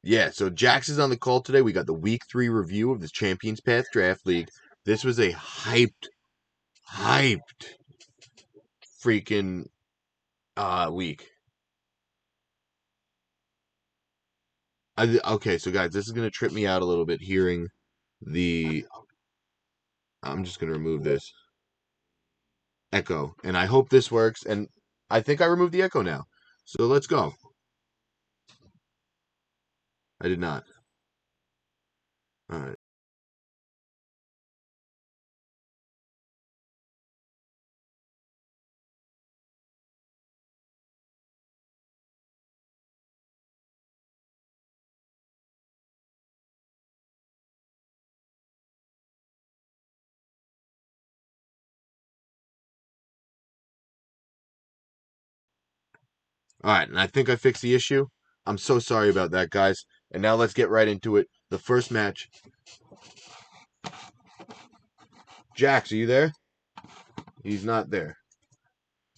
Yeah, so Jax is on the call today. We got the week 3 review of the Champions Path Draft League. This was a hyped freaking week. Okay, so guys, this is gonna trip me out a little bit hearing the. I'm just gonna remove this echo, and I hope this works. And I think I removed the echo now. So let's go. I did not. All right. All right, and I think I fixed the issue. I'm so sorry about that, guys. And now let's get right into it. The first match. Jax, are you there? He's not there.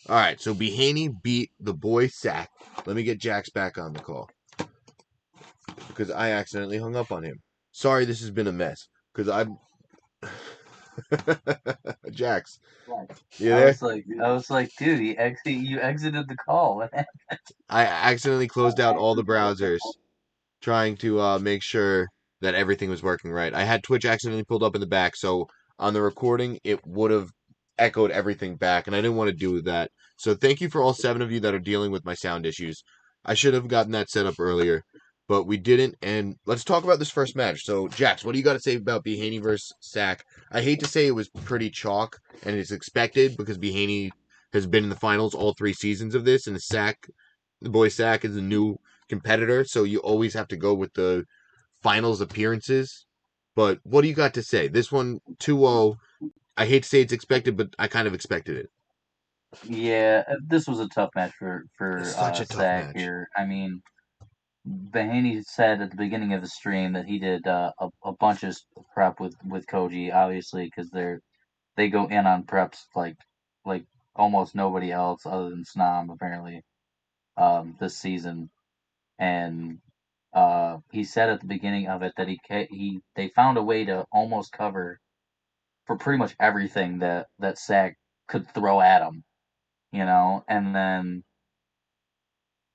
All right, so Behaney beat the boy Sack. Let me get Jax back on the call because I accidentally hung up on him. Sorry, this has been a mess because I'm Jax. Right. You I there? was like, dude, you exited the call. What happened? I accidentally closed out all the browsers trying to make sure that everything was working right. I had Twitch accidentally pulled up in the back, so on the recording it would have echoed everything back, and I didn't want to do that. So thank you for all 7 of you that are dealing with my sound issues. I should have gotten that set up earlier, but we didn't. And let's talk about this first match. So Jax, what do you got to say about Behaney versus Sack? I hate to say it was pretty chalk, and it's expected because Behaney has been in the finals all 3 seasons of this, and the boy Sack is a new competitor, so you always have to go with the finals appearances. But what do you got to say? This one 2-0. I hate to say it's expected, but I kind of expected it. Yeah, this was a tough match It's for such a tough Sack match. here. I mean, Behaney said at the beginning of the stream that he did a bunch of prep with Koji, obviously, because they go in on preps like almost nobody else other than Snom apparently this season. And he said at the beginning of it that he they found a way to almost cover for pretty much everything that Sack could throw at him, And then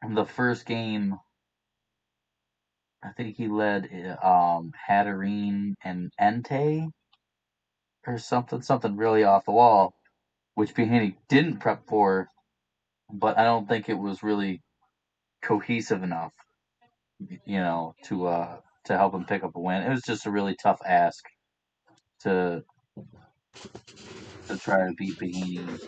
in the first game, I think he led Hatterene and Entei or something really off the wall, which Behaney didn't prep for, but I don't think it was really cohesive enough, to help him pick up a win. It was just a really tough ask to try to beat Behaney.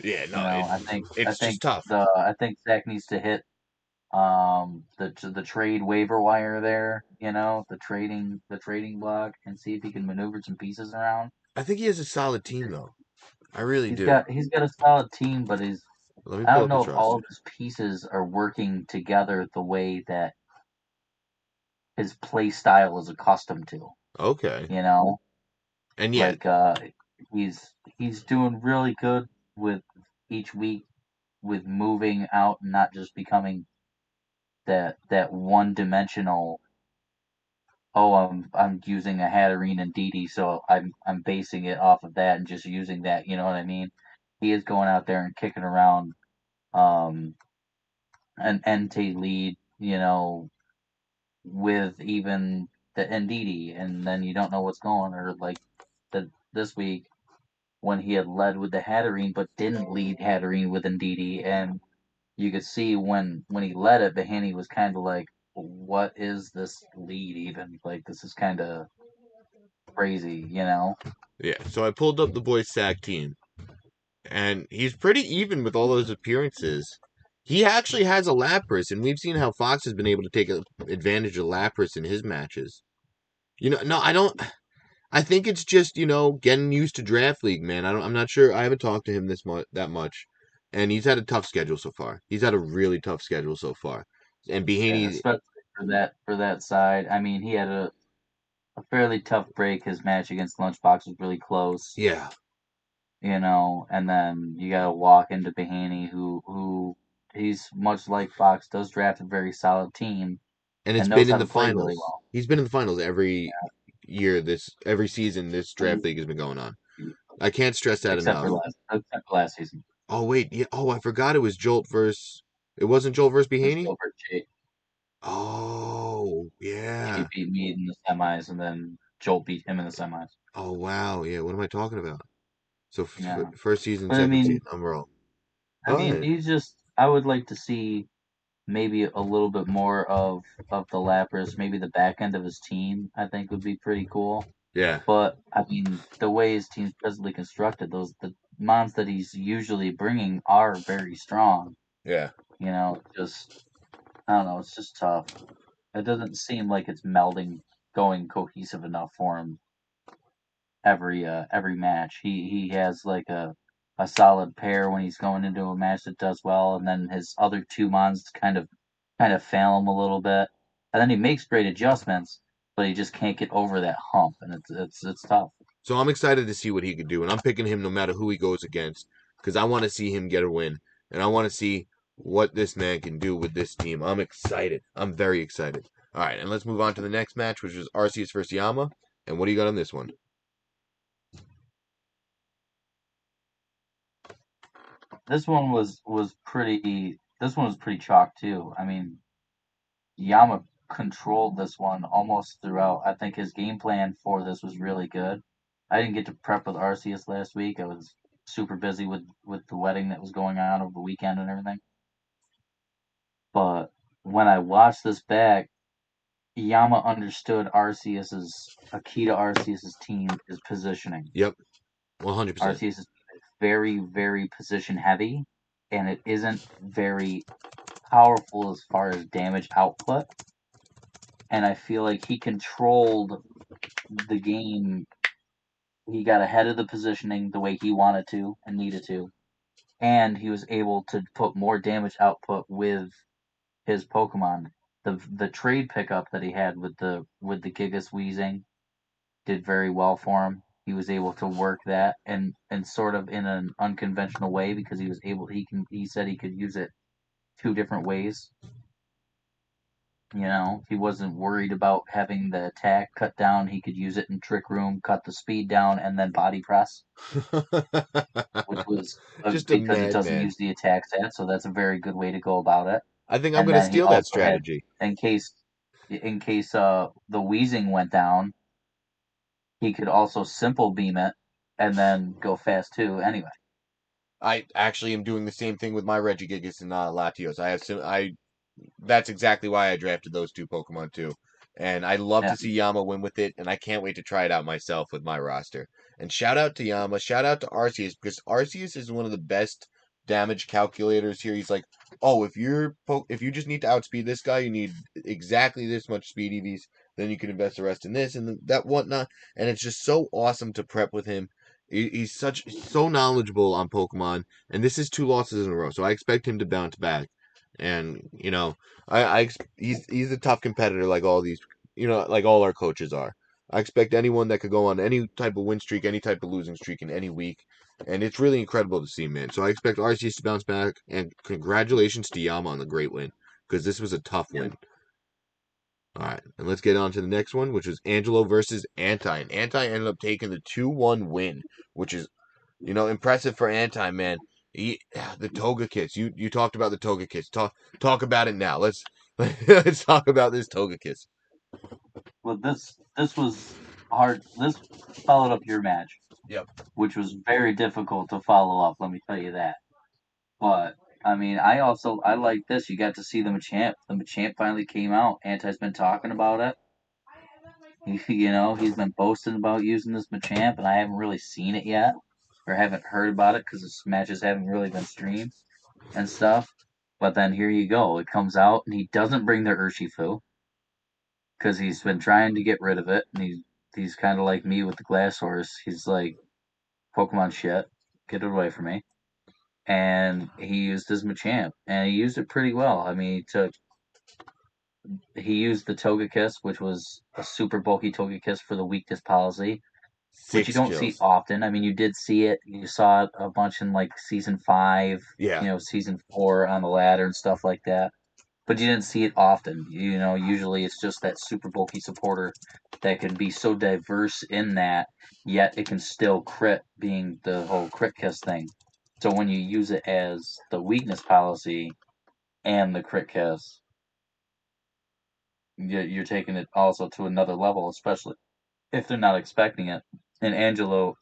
Yeah, You no, know, it's just tough. I think Zach needs to hit the trade waiver wire there, the trading block, and see if he can maneuver some pieces around. I think he has a solid team though. I really do. He's got a solid team, but Let me I pull don't up know his if all roster. of his pieces are working together the way that his play style is accustomed to. Okay. You know, And yet, like he's doing really good with each week with moving out and not just becoming that one dimensional. Oh, I'm using a Hatterene and Didi, so I'm basing it off of that and just using that. You know what I mean? He is going out there and kicking around um, an Entei lead, with even the Ndidi, and then you don't know what's going, or like this week when he had led with the Hatterene but didn't lead Hatterene with Ndidi, and you could see when he led it, Behaney was kind of like, "What is this lead even? Like this is kind of crazy." yeah. So I pulled up the boys sack team, and he's pretty even with all those appearances. He actually has a Lapras, and we've seen how Fox has been able to take advantage of Lapras in his matches. No, I don't. I think it's just getting used to draft league, man. I'm not sure. I haven't talked to him that much, and he's had a tough schedule so far. He's had a really tough schedule so far, and Yeah, Behaney, especially for that side. I mean, he had a fairly tough break. His match against Lunchbox was really close, yeah, and then you got to walk into Behaney, who he's much like Fox, does draft a very solid team And it's and been knows in how the to play really finals. well. He's been in the finals every season this draft league has been going on. I can't stress that enough. Except for last season. Oh wait, yeah. Oh, I forgot it was Jolt versus. It wasn't Jolt versus It was Behaney. Gilbert Oh Jay yeah. beat me in the semis, and then Joel beat him in the semis. Oh wow. Yeah. What am I talking about? So Yeah, first season, but second season, I'm wrong. All right. he's just. I would like to see maybe a little bit more of the Lapras. Maybe the back end of his team, I think, would be pretty cool. Yeah. But I mean, the way his team's presently constructed, the mons that he's usually bringing are very strong. Yeah. Just I don't know. It's just tough. It doesn't seem like it's melding, going cohesive enough for him every match. He has like a solid pair when he's going into a match that does well, and then his other two mons kind of fail him a little bit, and then he makes great adjustments, but he just can't get over that hump, and it's tough. So I'm excited to see what he could do, and I'm picking him no matter who he goes against because I want to see him get a win, and I want to see what this man can do with this team. I'm excited. I'm very excited. All right, and let's move on to the next match, which is Arceus versus Yama. And what do you got on this one? This one was pretty chalk too. I mean, Yama controlled this one almost throughout. I think his game plan for this was really good. I didn't get to prep with Arceus last week. I was super busy with the wedding that was going on over the weekend and everything. But when I watched this back, Yama understood Arceus's a key to Arceus's team is positioning. Yep, 100%. Arceus is very, very position heavy, and it isn't very powerful as far as damage output. And I feel like he controlled the game. He got ahead of the positioning the way he wanted to and needed to, and he was able to put more damage output with his Pokemon. The trade pickup that he had with the Gigas Weezing did very well for him. He was able to work that and sort of in an unconventional way because he said he could use it two different ways. He wasn't worried about having the attack cut down. He could use it in Trick Room, cut the speed down, and then body press, which was Just a because it doesn't madman. use the attack stat, so that's a very good way to go about it. I think I'm And going to then he steal that also had, strategy. in case the Wheezing went down, he could also simple beam it and then go fast too. Anyway, I actually am doing the same thing with my Regigigas and Latios. That's exactly why I drafted those two Pokemon too. And I love yeah, to see Yama win with it, and I can't wait to try it out myself with my roster. And shout out to Yama, shout out to Arceus, because Arceus is one of the best damage calculators here. He's like, oh, if you just need to outspeed this guy, you need exactly this much speed EVs, then you can invest the rest in this and that whatnot. And it's just so awesome to prep with him. He's so knowledgeable on Pokemon, and this is two losses in a row, so I expect him to bounce back. And he's a tough competitor, like all these, like all our coaches are. I expect anyone that could go on any type of win streak, any type of losing streak in any week, and it's really incredible to see, man. So I expect Arceus to bounce back, and congratulations to Yama on the great win, because this was a tough yeah. win. All right, and let's get on to the next one, which was Angelo versus Anti. And Anti ended up taking the 2-1 win, which is, impressive for Anti, man. The Togekiss. You talked about the Togekiss. Talk about it now. Let's talk about this Togekiss. Well, this was hard. This followed up your match, Yep. which was very difficult to follow up. Let me tell you that. But I mean, I like this. You got to see the Machamp. The Machamp finally came out. Anti's been talking about it. He's been boasting about using this Machamp, and I haven't really seen it yet, or haven't heard about it because the matches haven't really been streamed and stuff. But then here you go. It comes out, and he doesn't bring the Urshifu because he's been trying to get rid of it, and he's kind of like me with the Glass Horse. He's like Pokemon shit. Get it away from me. And he used his Machamp, and he used it pretty well. I mean, he used the Togekiss, which was a super bulky Togekiss for the weakness policy. which you Six don't see kills. often. I mean, you did see it. You saw it a bunch in like season 5, Yeah. season 4 on the ladder and stuff like that. But you didn't see it often. Usually it's just that super bulky supporter that can be so diverse in that, yet it can still crit, being the whole crit kiss thing. So when you use it as the weakness policy and the crit kiss, you're taking it also to another level, especially if they're not expecting it. And Angelo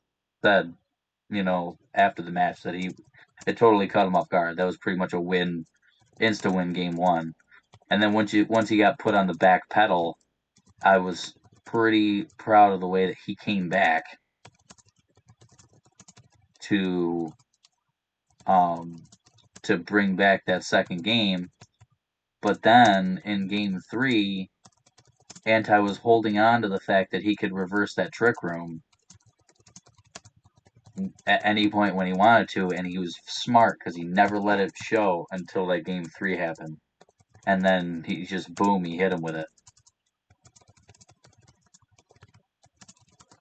said, after the match, that it totally caught him off guard. That was pretty much a win, insta win game one. And then once he got put on the back pedal, I was pretty proud of the way that he came back to um to bring back that second game. But then in game three, Anti was holding on to the fact that he could reverse that trick room at any point when he wanted to, and he was smart because he never let it show until that game three happened. And then he just boom, he hit him with it.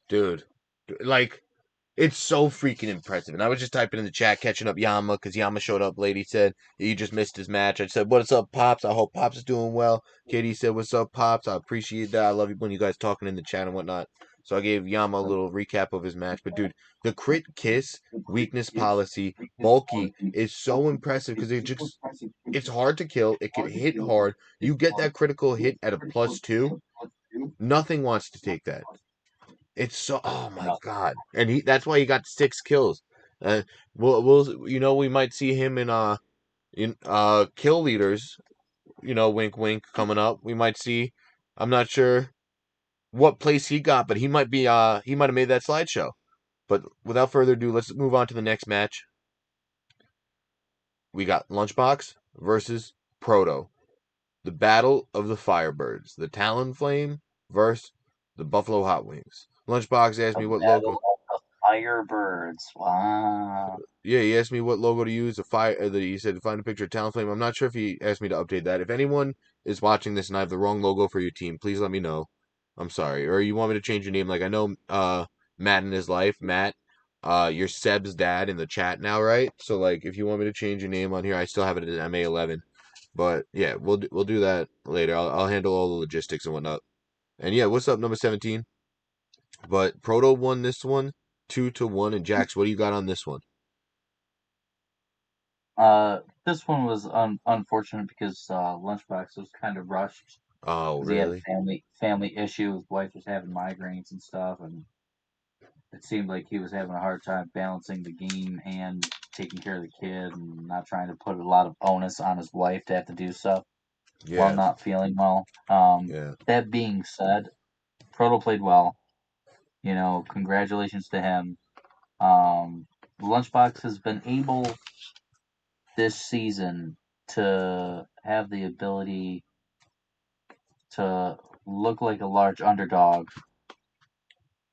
Dude. Like, it's so freaking impressive. And I was just typing in the chat, catching up Yama, because Yama showed up late. He said he just missed his match. I said, "What's up, Pops? I hope Pops is doing well." Katie said, "What's up, Pops? I appreciate that. I love you when you guys talking in the chat and whatnot." So I gave Yama a little recap of his match. But dude, the crit kiss, weakness policy, bulky is so impressive because it's hard to kill. It can hit hard. You get that critical hit at a +2. Nothing wants to take that. It's so, oh my No. god, and that's why he got 6 kills. Uh, we might see him in kill leaders. Wink wink coming up. We might see. I'm not sure what place he got, but he might have made that slideshow. But without further ado, let's move on to the next match. We got Lunchbox versus Proto. The Battle of the Firebirds. The Talonflame versus the Buffalo Hot Wings. Lunchbox asked The me what Battle logo. of the Firebirds. Wow. Yeah, he asked me what logo to use. He said find a picture of Talonflame. I'm not sure if he asked me to update that. If anyone is watching this and I have the wrong logo for your team, please let me know. I'm sorry. Or you want me to change your name? Like I know Matt in his life, Matt. You're Seb's dad in the chat now, right? So like, if you want me to change your name on here, I still have it at MA11. But yeah, we'll do that later. I'll handle all the logistics and whatnot. And yeah, what's up, number 17? But Proto won this one, 2-1. And Jax, what do you got on this one? This one was unfortunate because Lunchbox was kind of rushed Oh, because he had a really? family issue. His wife was having migraines and stuff, and it seemed like he was having a hard time balancing the game and taking care of the kid, and not trying to put a lot of onus on his wife to have to do stuff while Yeah, not feeling well. yeah. That being said, Proto played well. Congratulations to him. Lunchbox has been able this season to have the ability to look like a large underdog,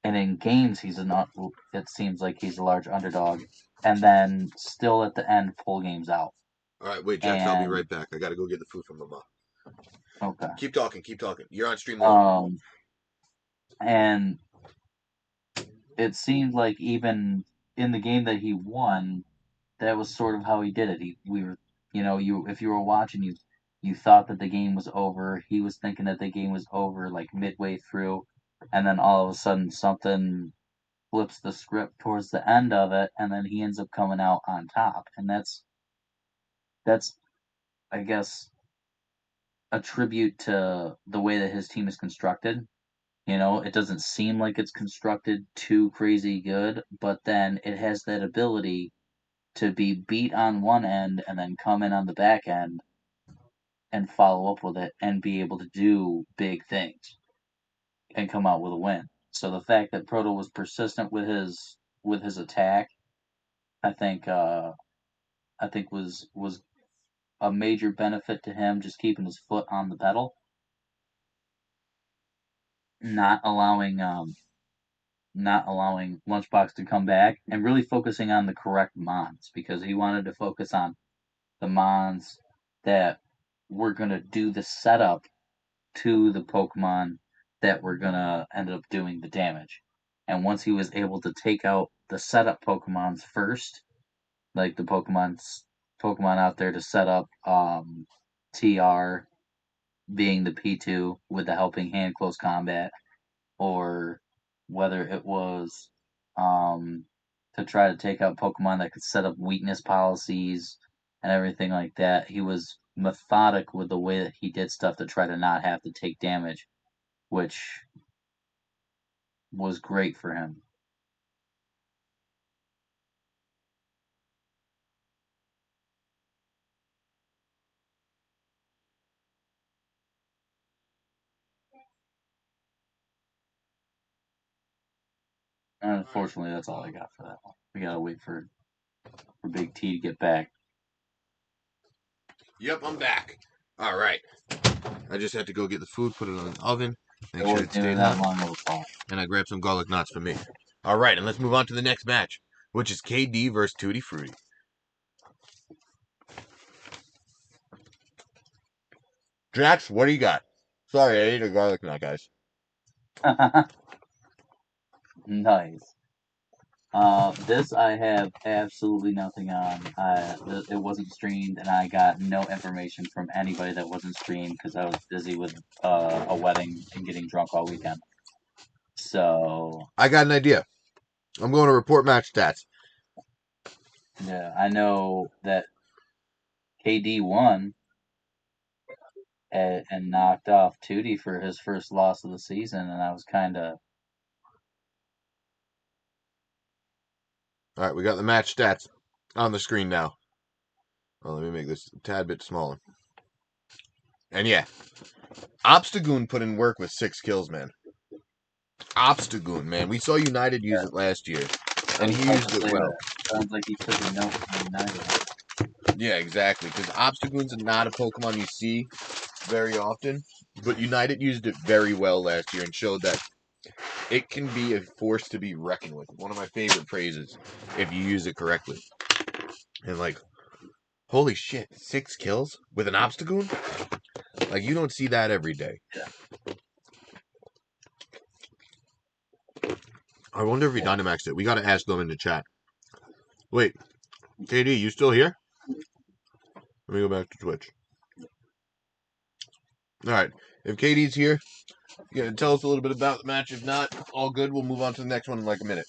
and in games it seems like he's a large underdog, and then still at the end pull games out. All right, wait, Jax, I'll be And right back. I gotta go get the food from Mama. okay, Keep talking, keep talking. You're on stream mode. um, and it seemed like even in the game that he won, that was sort of how he did it. We were, you if you were watching, you thought that the game was over. He was thinking that the game was over like midway through, and then all of a sudden something flips the script towards the end of it, and then he ends up coming out on top. And that's I guess a tribute to the way that his team is constructed. It doesn't seem like it's constructed too crazy good, but then it has that ability to be beat on one end and then come in on the back end and follow up with it and be able to do big things and come out with a win. So the fact that Proto was persistent with his attack, I think was a major benefit to him, just keeping his foot on the pedal, not allowing Lunchbox to come back, and really focusing on the correct mons, because he wanted to focus on the mons that were gonna do the setup to the Pokemon that were gonna end up doing the damage. And once he was able to take out the setup Pokemons first, like the Pokemon out there to set up TR being the P2 with the helping hand close combat, or whether it was um, to try to take out Pokemon that could set up weakness policies and everything like that. He was methodic with the way that he did stuff to try to not have to take damage, which was great for him. And unfortunately, that's all I got for that one. We gotta wait for Big T to get back. Yep, I'm back. All right. I just had to go get the food, put it on the oven, make It sure wasn't it even stayed that hot, long of a pause. and I grabbed some garlic knots for me. All right, and let's move on to the next match, which is KD versus Tutti Frutti. Jax, what do you got? Sorry, I ate a garlic knot, guys. Nice. This I have absolutely nothing on. It wasn't streamed, and I got no information from anybody that wasn't streamed because I was busy with a wedding and getting drunk all weekend. So I got an idea. I'm going to report match stats. yeah, I know that KD won and knocked off Tootie for his first loss of the season, and I was kind of All right, we got the match stats on the screen now. Well, let me make this a tad bit smaller. And yeah, Obstagoon put in work with 6 kills, man. Obstagoon, man. We saw United use yeah. it last year, I and was he about used to it say well. that. Sounds like he took a note from United. Yeah, exactly. Because Obstagoon's not a Pokemon you see very often, but United used it very well last year and showed that it can be a force to be reckoned with. One of my favorite phrases, if you use it correctly. And like, holy shit, 6 kills with an Obstagoon? Like, you don't see that every day. Yeah, I wonder if he yeah. Dynamaxed it. We gotta ask them in the chat. Wait, KD, you still here? Let me go back to Twitch. Alright, if KD's here, you gonna tell us a little bit about the match. If not, all good. We'll move on to the next one in like a minute.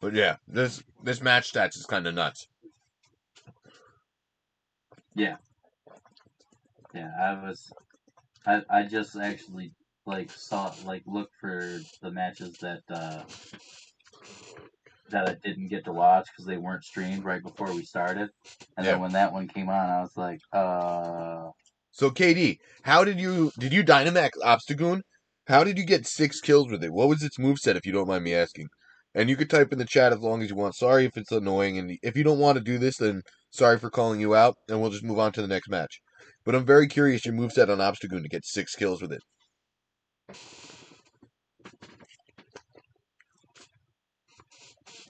But yeah, this match stats is kind of nuts. Yeah, yeah. I just actually looked for the matches that I didn't get to watch because they weren't streamed right before we started. And Yeah. then when that one came on, I was like, So KD, how did you Dynamax Obstagoon? How did you get 6 kills with it? What was its moveset, if you don't mind me asking? And you could type in the chat as long as you want. Sorry if it's annoying, and if you don't want to do this, then sorry for calling you out, and we'll just move on to the next match. But I'm very curious your moveset on Obstagoon to get 6 kills with it.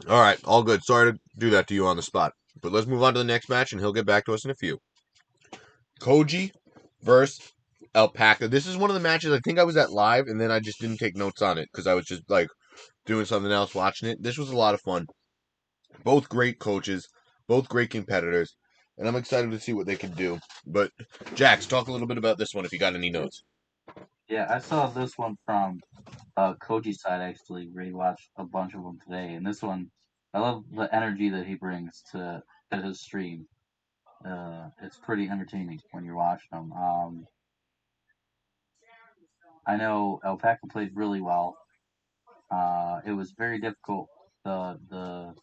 All right, all good. Sorry to do that to you on the spot. But let's move on to the next match, and he'll get back to us in a few. Koji versus Alpaca. This is one of the matches I think I was at live, and then I just didn't take notes on it because I was just like doing something else watching it. This was a lot of fun. Both great coaches, both great competitors, and I'm excited to see what they can do. But Jax, talk a little bit about this one if you got any notes. yeah, I saw this one from Koji's side actually. Rewatched a bunch of them today, and this one, I love the energy that he brings to his stream. It's pretty entertaining when you're watching them. I know Alpaca played really well. It was very difficult. The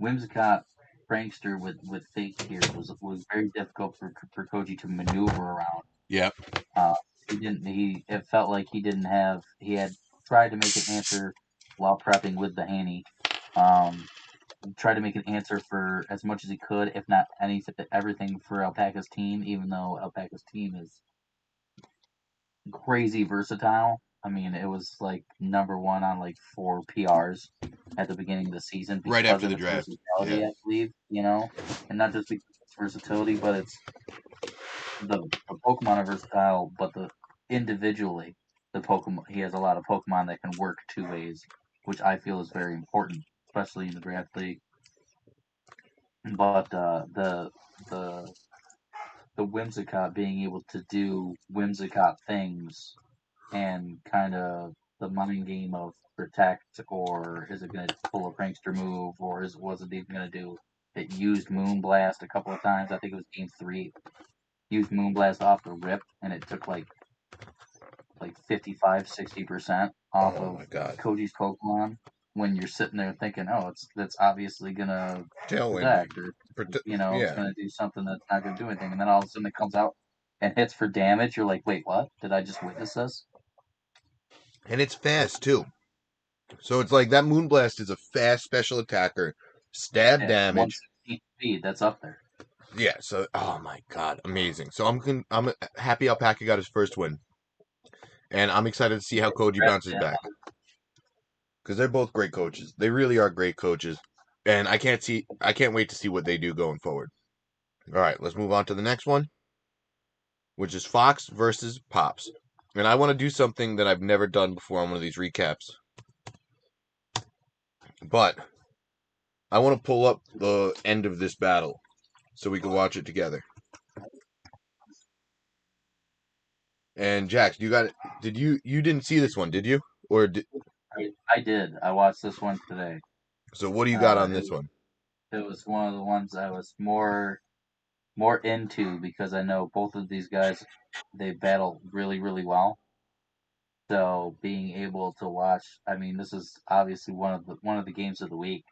Whimsicott prankster with fake tears was very difficult for Koji to maneuver around. Yeah. Uh, he didn't. He it felt like he didn't have. He had tried to make an answer while prepping with the Hanny. Um, tried to make an answer for as much as he could, if not anything, everything for Alpaca's team. Even though Alpaca's team is crazy versatile. I mean, it was like number one on like 4 PRs at the beginning of the season Right because after of the its draft. Yeah. versatility, I believe, and not just because of its versatility, but it's the Pokemon are versatile, but the individually the Pokemon he has a lot of Pokemon that can work 2 ways which I feel is very important, especially in the draft league. But the the Whimsicott being able to do Whimsicott things and kind of the mind game of protect, or is it going to pull a prankster move, or was it even going to do? It used Moonblast a couple of times. I think it was game 3. Used Moonblast off the rip, and it took like 55-60% off Oh of my god. Koji's Pokemon. When you're sitting there thinking, oh, that's obviously gonna Tailwind. protect, or it's Yeah. gonna do something that's not gonna do anything, and then all of a sudden it comes out and hits for damage. You're like, wait, what? Did I just witness this? And it's fast too. So it's like that Moonblast is a fast special attacker. Stab Yeah, damage. 116 speed. That's up there. Yeah, so oh my god, amazing. So I'm happy Alpaca got his first win. And I'm excited to see how Koji bounces Yeah, back. Because they're both great coaches. They really are great coaches. And I can't wait to see what they do going forward. All right, let's move on to the next one, which is Fox versus Pops. And I want to do something that I've never done before on one of these recaps. But I want to pull up the end of this battle so we can watch it together. And Jax, you got it. You didn't see this one, did you? Or did, I did. I watched this one today. so what do you got on It this one? was one of the ones I was more into because I know both of these guys, they battle really, really well. So being able to watch, I mean, this is obviously one of the games of the week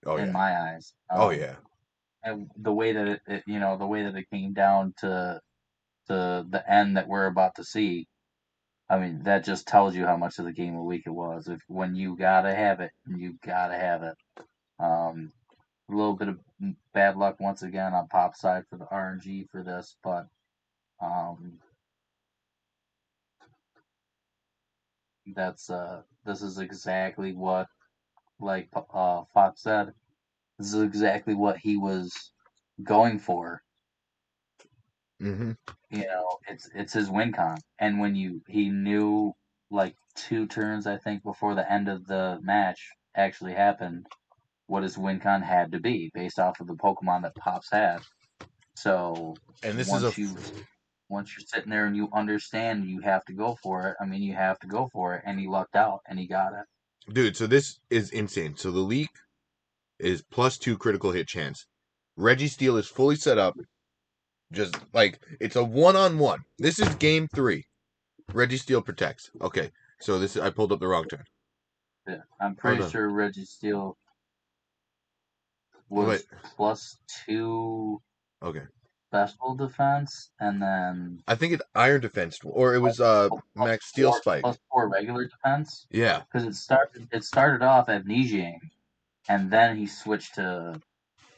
Oh in yeah. my eyes. Oh yeah. And the way that the way that it came down to the end that we're about to see, I mean, that just tells you how much of the game of the week it was. If when you gotta have it, you gotta have it. Um, a little bit of bad luck once again on Pop's side for the RNG for this, but um, this is exactly what, like Fox said, this is exactly what he was going for. Mm-hmm. It's his win con, and when he knew like 2 turns I think before the end of the match actually happened, what his win con had to be based off of the Pokemon that Pops had. So And this is a once you once you're sitting there and you understand you have to go for it, I mean you have to go for it, and he lucked out and he got it. dude. So this is insane. So the leak is +2 critical hit chance. Registeel is fully set up. Just like it's a one-on-one. This is game 3. Registeel protects. Okay. So this I pulled up the wrong turn. Yeah, I'm Oh pretty no. sure Registeel Wait. was +2 Okay. special defense, and then I think it's Iron Defense or it was plus Max Steel four Spike. plus four regular defense, Yeah. because it started off amnesiaing, and then he switched to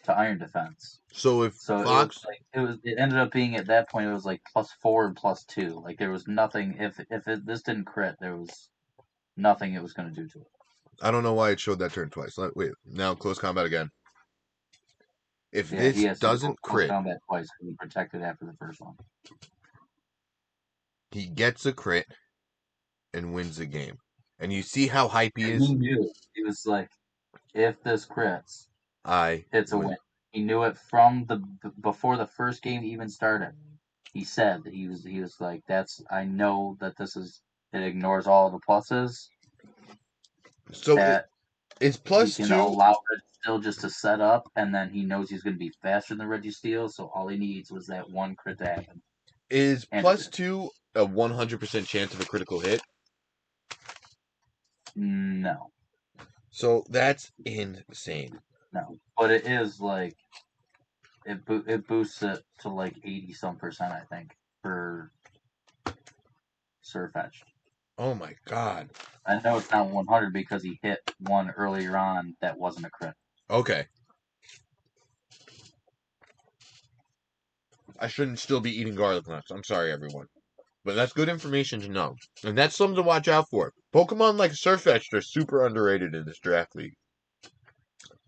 iron defense. So if So Fox it ended up being at that point it was like +4 and +2. Like there was nothing, this didn't crit, there was nothing it was going to do to it. I don't know why it showed that turn twice. Wait, now close combat again. If Yeah, he this has to go doesn't close crit, combat twice because he protected after the first one. he gets a crit and wins the game. And you see how hype he And is? he knew. He was like, if this crits, I it's a win. win. He knew it from before the first game even started. He said that he was like, I know that it ignores all the pluses, So that it's he plus can two allow it still just to set up, and then he knows he's going to be faster than Registeel, so all he needs was that one crit to happen. is And plus two a 100% chance of a critical hit. no, So that's insane. no, but it is like it boosts it to like 80-some%, I think, for Surfetched. Oh my god. I know it's not 100 because he hit one earlier on that wasn't a crit. Okay. I shouldn't still be eating garlic nuts. I'm sorry, everyone. But that's good information to know. And that's something to watch out for. Pokemon like Surfetched are super underrated in this draft league.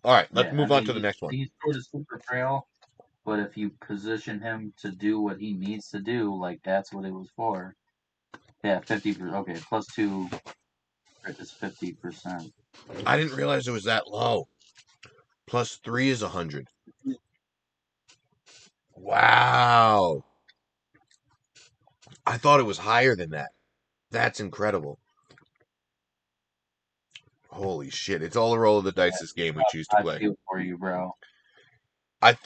Alright, let's Yeah, I move on mean to the next one. he's sort of super frail, but if you position him to do what he needs to do, like that's what it was for. Yeah, 50%. Okay, +2 crit is 50%. I didn't realize it was that low. +3 is 100. Wow. I thought it was higher than that. That's incredible. Holy shit. It's all a roll of the dice this game we choose to I play. feel for you, bro.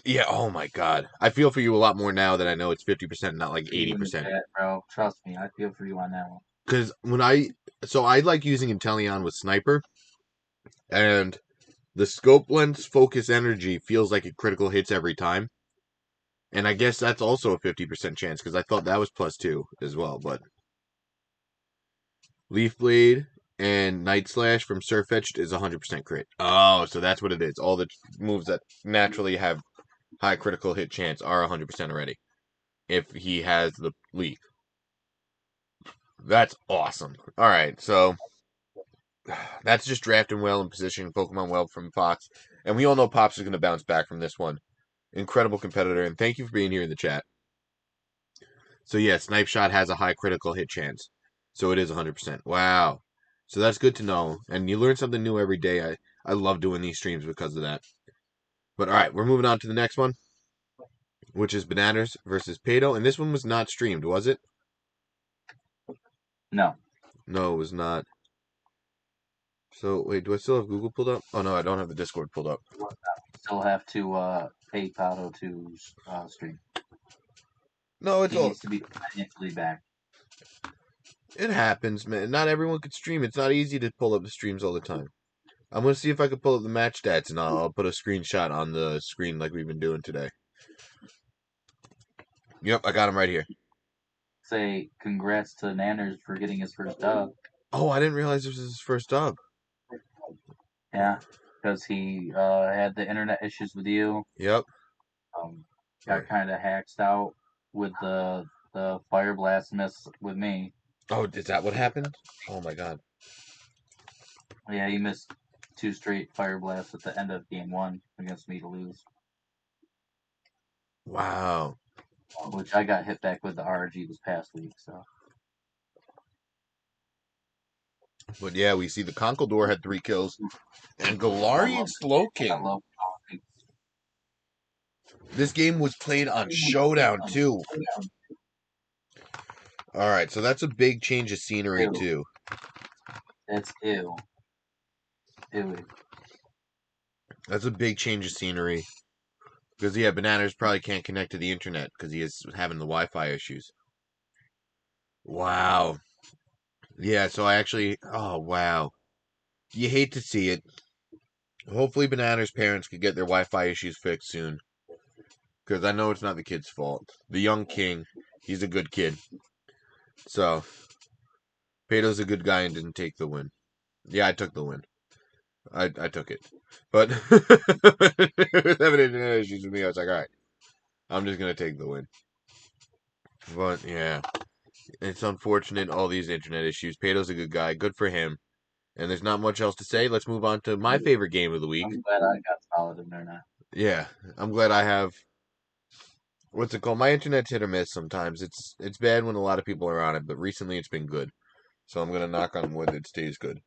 Yeah, oh my god. I feel for you a lot more now that I know it's 50%, not like You in the 80%. chat, bro. Trust me, I feel for you on that one. Because I like using Inteleon with Sniper, and the scope lens focus energy feels like it critical hits every time. And I guess that's also a 50% chance because I thought that was +2 as well. But Leaf Blade and Night Slash from Surfetched is 100% crit. Oh, so that's what it is. All the moves that naturally have high critical hit chance are 100% already. If he has the Leaf. That's awesome. All right, so that's just drafting well and positioning Pokemon well from Fox. And we all know Pops is going to bounce back from this one. Incredible competitor, and thank you for being here in the chat. So yeah, Snipe Shot has a high critical hit chance. So it is 100%. Wow. So that's good to know. And you learn something new every day. I love doing these streams because of that. But all right, we're moving on to the next one, which is Bananas versus Pato. And this one was not streamed, was it? No. No, it was not. So wait, do I still have Google pulled up? Oh no, I don't have the Discord pulled up. Still have to pay Pato to stream. No, it's He all. needs to be financially back. It happens, man. Not everyone can stream. It's not easy to pull up the streams all the time. I'm gonna see if I can pull up the match stats, and I'll put a screenshot on the screen like we've been doing today. Yep, I got him right here. Say congrats to Nanners for getting his first dub. Oh, I didn't realize this was his first dub. Yeah, because he had the internet issues with you. Yep. Got kind of hacked out with the Fire Blast miss with me. Oh, is that what happened? Oh my god. Yeah, he missed 2 straight Fire Blasts at the end of game 1 against me to lose. Wow. Which I got hit back with the RG this past week, so. But yeah, we see the Conkeldurr had 3 kills, and Galarian Slowking. This game was played on Showdown too. All right, so that's a big change of scenery Ew. too. That's ew. Ew. That's a big change of scenery. Because yeah, Bananas probably can't connect to the internet because he is having the Wi-Fi issues. Wow. Yeah, so I actually. Oh wow. You hate to see it. Hopefully, Bananas' parents could get their Wi-Fi issues fixed soon. Because I know it's not the kid's fault. The young king, he's a good kid. So, Pato's a good guy and didn't take the win. Yeah, I took the win. I took it. But with having internet issues with me, I was like, all right, I'm just going to take the win. But yeah, it's unfortunate, all these internet issues. Pato's a good guy. Good for him. And there's not much else to say. Let's move on to my favorite game of the week. I'm glad I got solid in there now. Yeah, I'm glad I have. What's it called? My internet's hit or miss sometimes. It's bad when a lot of people are on it, but recently it's been good. So I'm gonna knock on wood it stays good.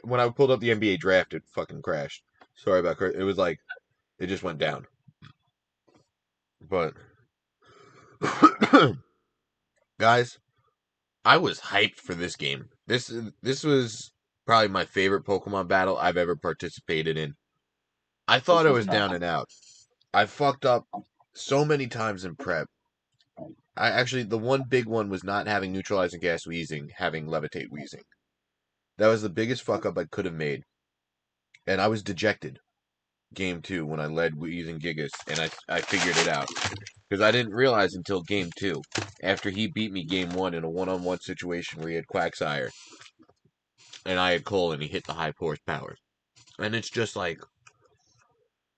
When I pulled up the NBA draft, it fucking crashed. Sorry about it. It was like it just went down. But guys, I was hyped for this game. This was probably my favorite Pokemon battle I've ever participated in. I thought it was down and out. I fucked up so many times in prep. The one big one was not having neutralizing gas wheezing, having levitate wheezing. That was the biggest fuck up I could have made. And I was dejected game 2 when I led wheezing Gigas, and I figured it out. Because I didn't realize until game 2, after he beat me game 1 in a one-on-one situation where he had Quagsire, and I had Cole, and he hit the high horsepower. And it's just like,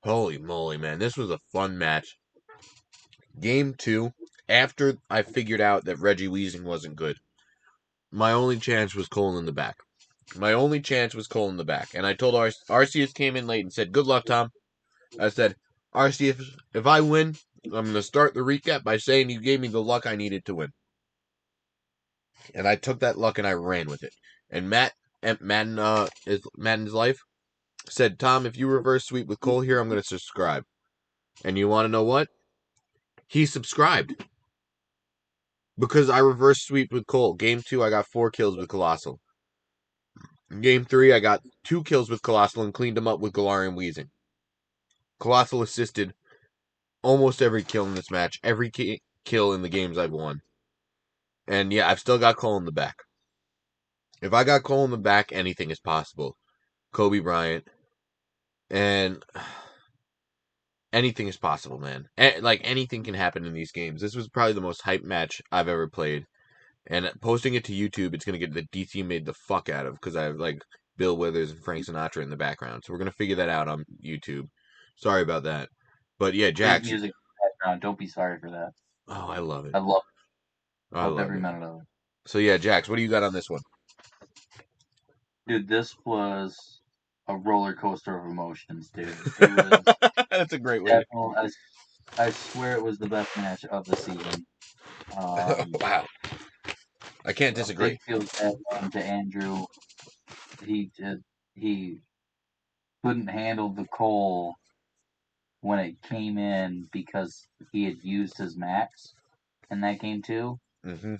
holy moly, man, this was a fun match. Game 2, after I figured out that Reggie Weezing wasn't good, my only chance was Cole in the back. My only chance was Cole in the back. And I told Arceus came in late and said, good luck, Tom. I said, Arceus, if I win, I'm going to start the recap by saying you gave me the luck I needed to win. And I took that luck and I ran with it. And Matt, Madden's life, said, Tom, if you reverse sweep with Cole here, I'm going to subscribe. And you want to know what? He subscribed. Because I reverse sweep with Cole. Game 2, I got 4 kills with Colossal. Game 3, I got 2 kills with Colossal and cleaned him up with Galarian Weezing. Colossal assisted almost every kill in this match. Every kill in the games I've won. And yeah, I've still got Cole in the back. If I got Cole in the back, anything is possible. Kobe Bryant. And anything is possible, man. Like, anything can happen in these games. This was probably the most hyped match I've ever played. And posting it to YouTube, it's going to get the DC made the fuck out of because I have, like, Bill Withers and Frank Sinatra in the background. So we're going to figure that out on YouTube. Sorry about that. But yeah, Great Jax. music in the background. Don't be sorry for that. Oh, I love it. I love it. I Loved love every it. minute of it. So yeah, Jax, what do you got on this one? Dude, this was a roller coaster of emotions, dude. It was That's a great way. definitely, I swear it was the best match of the season. Wow. I can't disagree. Big feels bad to Andrew. He couldn't handle the Cole when it came in because he had used his max in that game too. Mm-hmm.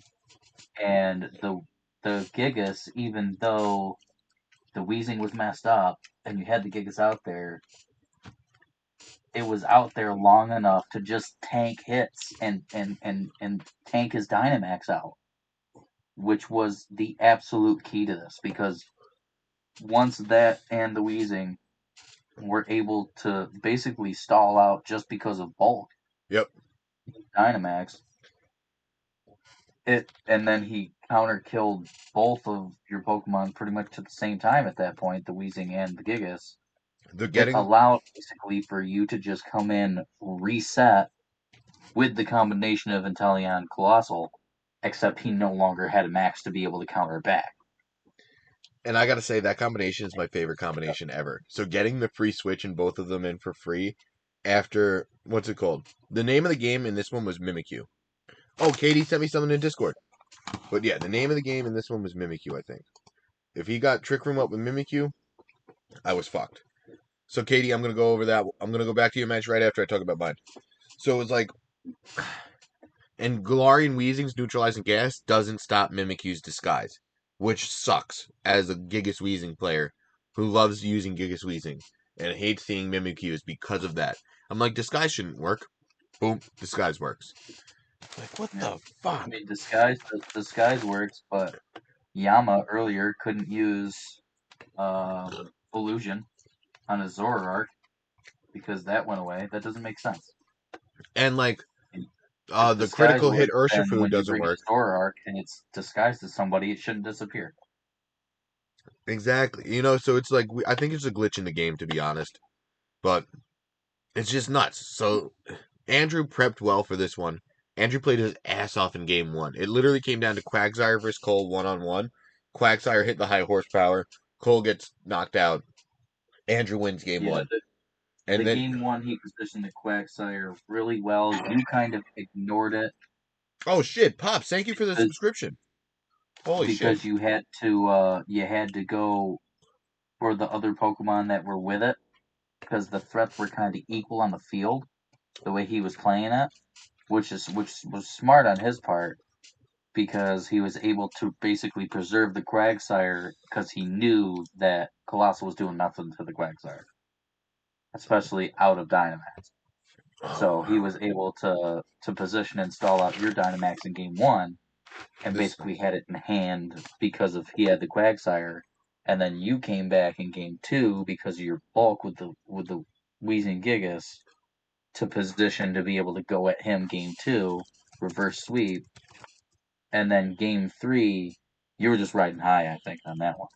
And the Gigas, even though the Weezing was messed up and you had the Gigas out there, it was out there long enough to just tank hits and tank his Dynamax out, which was the absolute key to this, because once that and the Weezing were able to basically stall out just because of bulk. Yep. Dynamax. And then he counter killed both of your Pokemon pretty much at the same time at that point, the Weezing and the Gigas. It allowed basically for you to just come in, reset with the combination of Inteleon Colossal, except he no longer had a max to be able to counter back. And I gotta say, that combination is my favorite combination ever. So getting the free switch and both of them in for free after, what's it called? The name of the game in this one was Mimikyu. Oh, Katie sent me something in Discord. But yeah, the name of the game in this one was Mimikyu, I think. If he got Trick Room up with Mimikyu, I was fucked. So Katie, I'm gonna go over that. I'm gonna go back to your match right after I talk about mine. So it's like, and Galarian Weezing's neutralizing gas doesn't stop Mimikyu's disguise, which sucks as a Gigas Weezing player who loves using Gigas Weezing and hates seeing Mimikyu's because of that. I'm like, disguise shouldn't work. Boom, disguise works. Like, what the fuck? I mean, disguise works, but Yama earlier couldn't use Illusion on his Zoroark because that went away. That doesn't make sense. And like, the critical hit Urshifu doesn't work. Zoroark and it's disguised as somebody, it shouldn't disappear. Exactly. You know, so it's like, I think it's a glitch in the game, to be honest. But it's just nuts. So Andrew prepped well for this one. Andrew played his ass off in game 1. It literally came down to Quagsire versus Cole 1-on-1. Quagsire hit the high horsepower. Cole gets knocked out. Andrew wins game 1. And then game 1, he positioned the Quagsire really well. You kind of ignored it. Oh shit, Pops! Thank you for the subscription. Holy shit! Because you had to go for the other Pokemon that were with it, because the threats were kind of equal on the field, the way he was playing it, which was smart on his part, because he was able to basically preserve the Quagsire because he knew that Colossal was doing nothing to the Quagsire, especially out of Dynamax. So he was able to position and stall out your Dynamax in game 1, and basically had it in hand because of he had the Quagsire, and then you came back in game 2 because of your bulk with the Weezing Gigas to position to be able to go at him game 2, reverse sweep, and then game 3 you were just riding high, I think, on that one.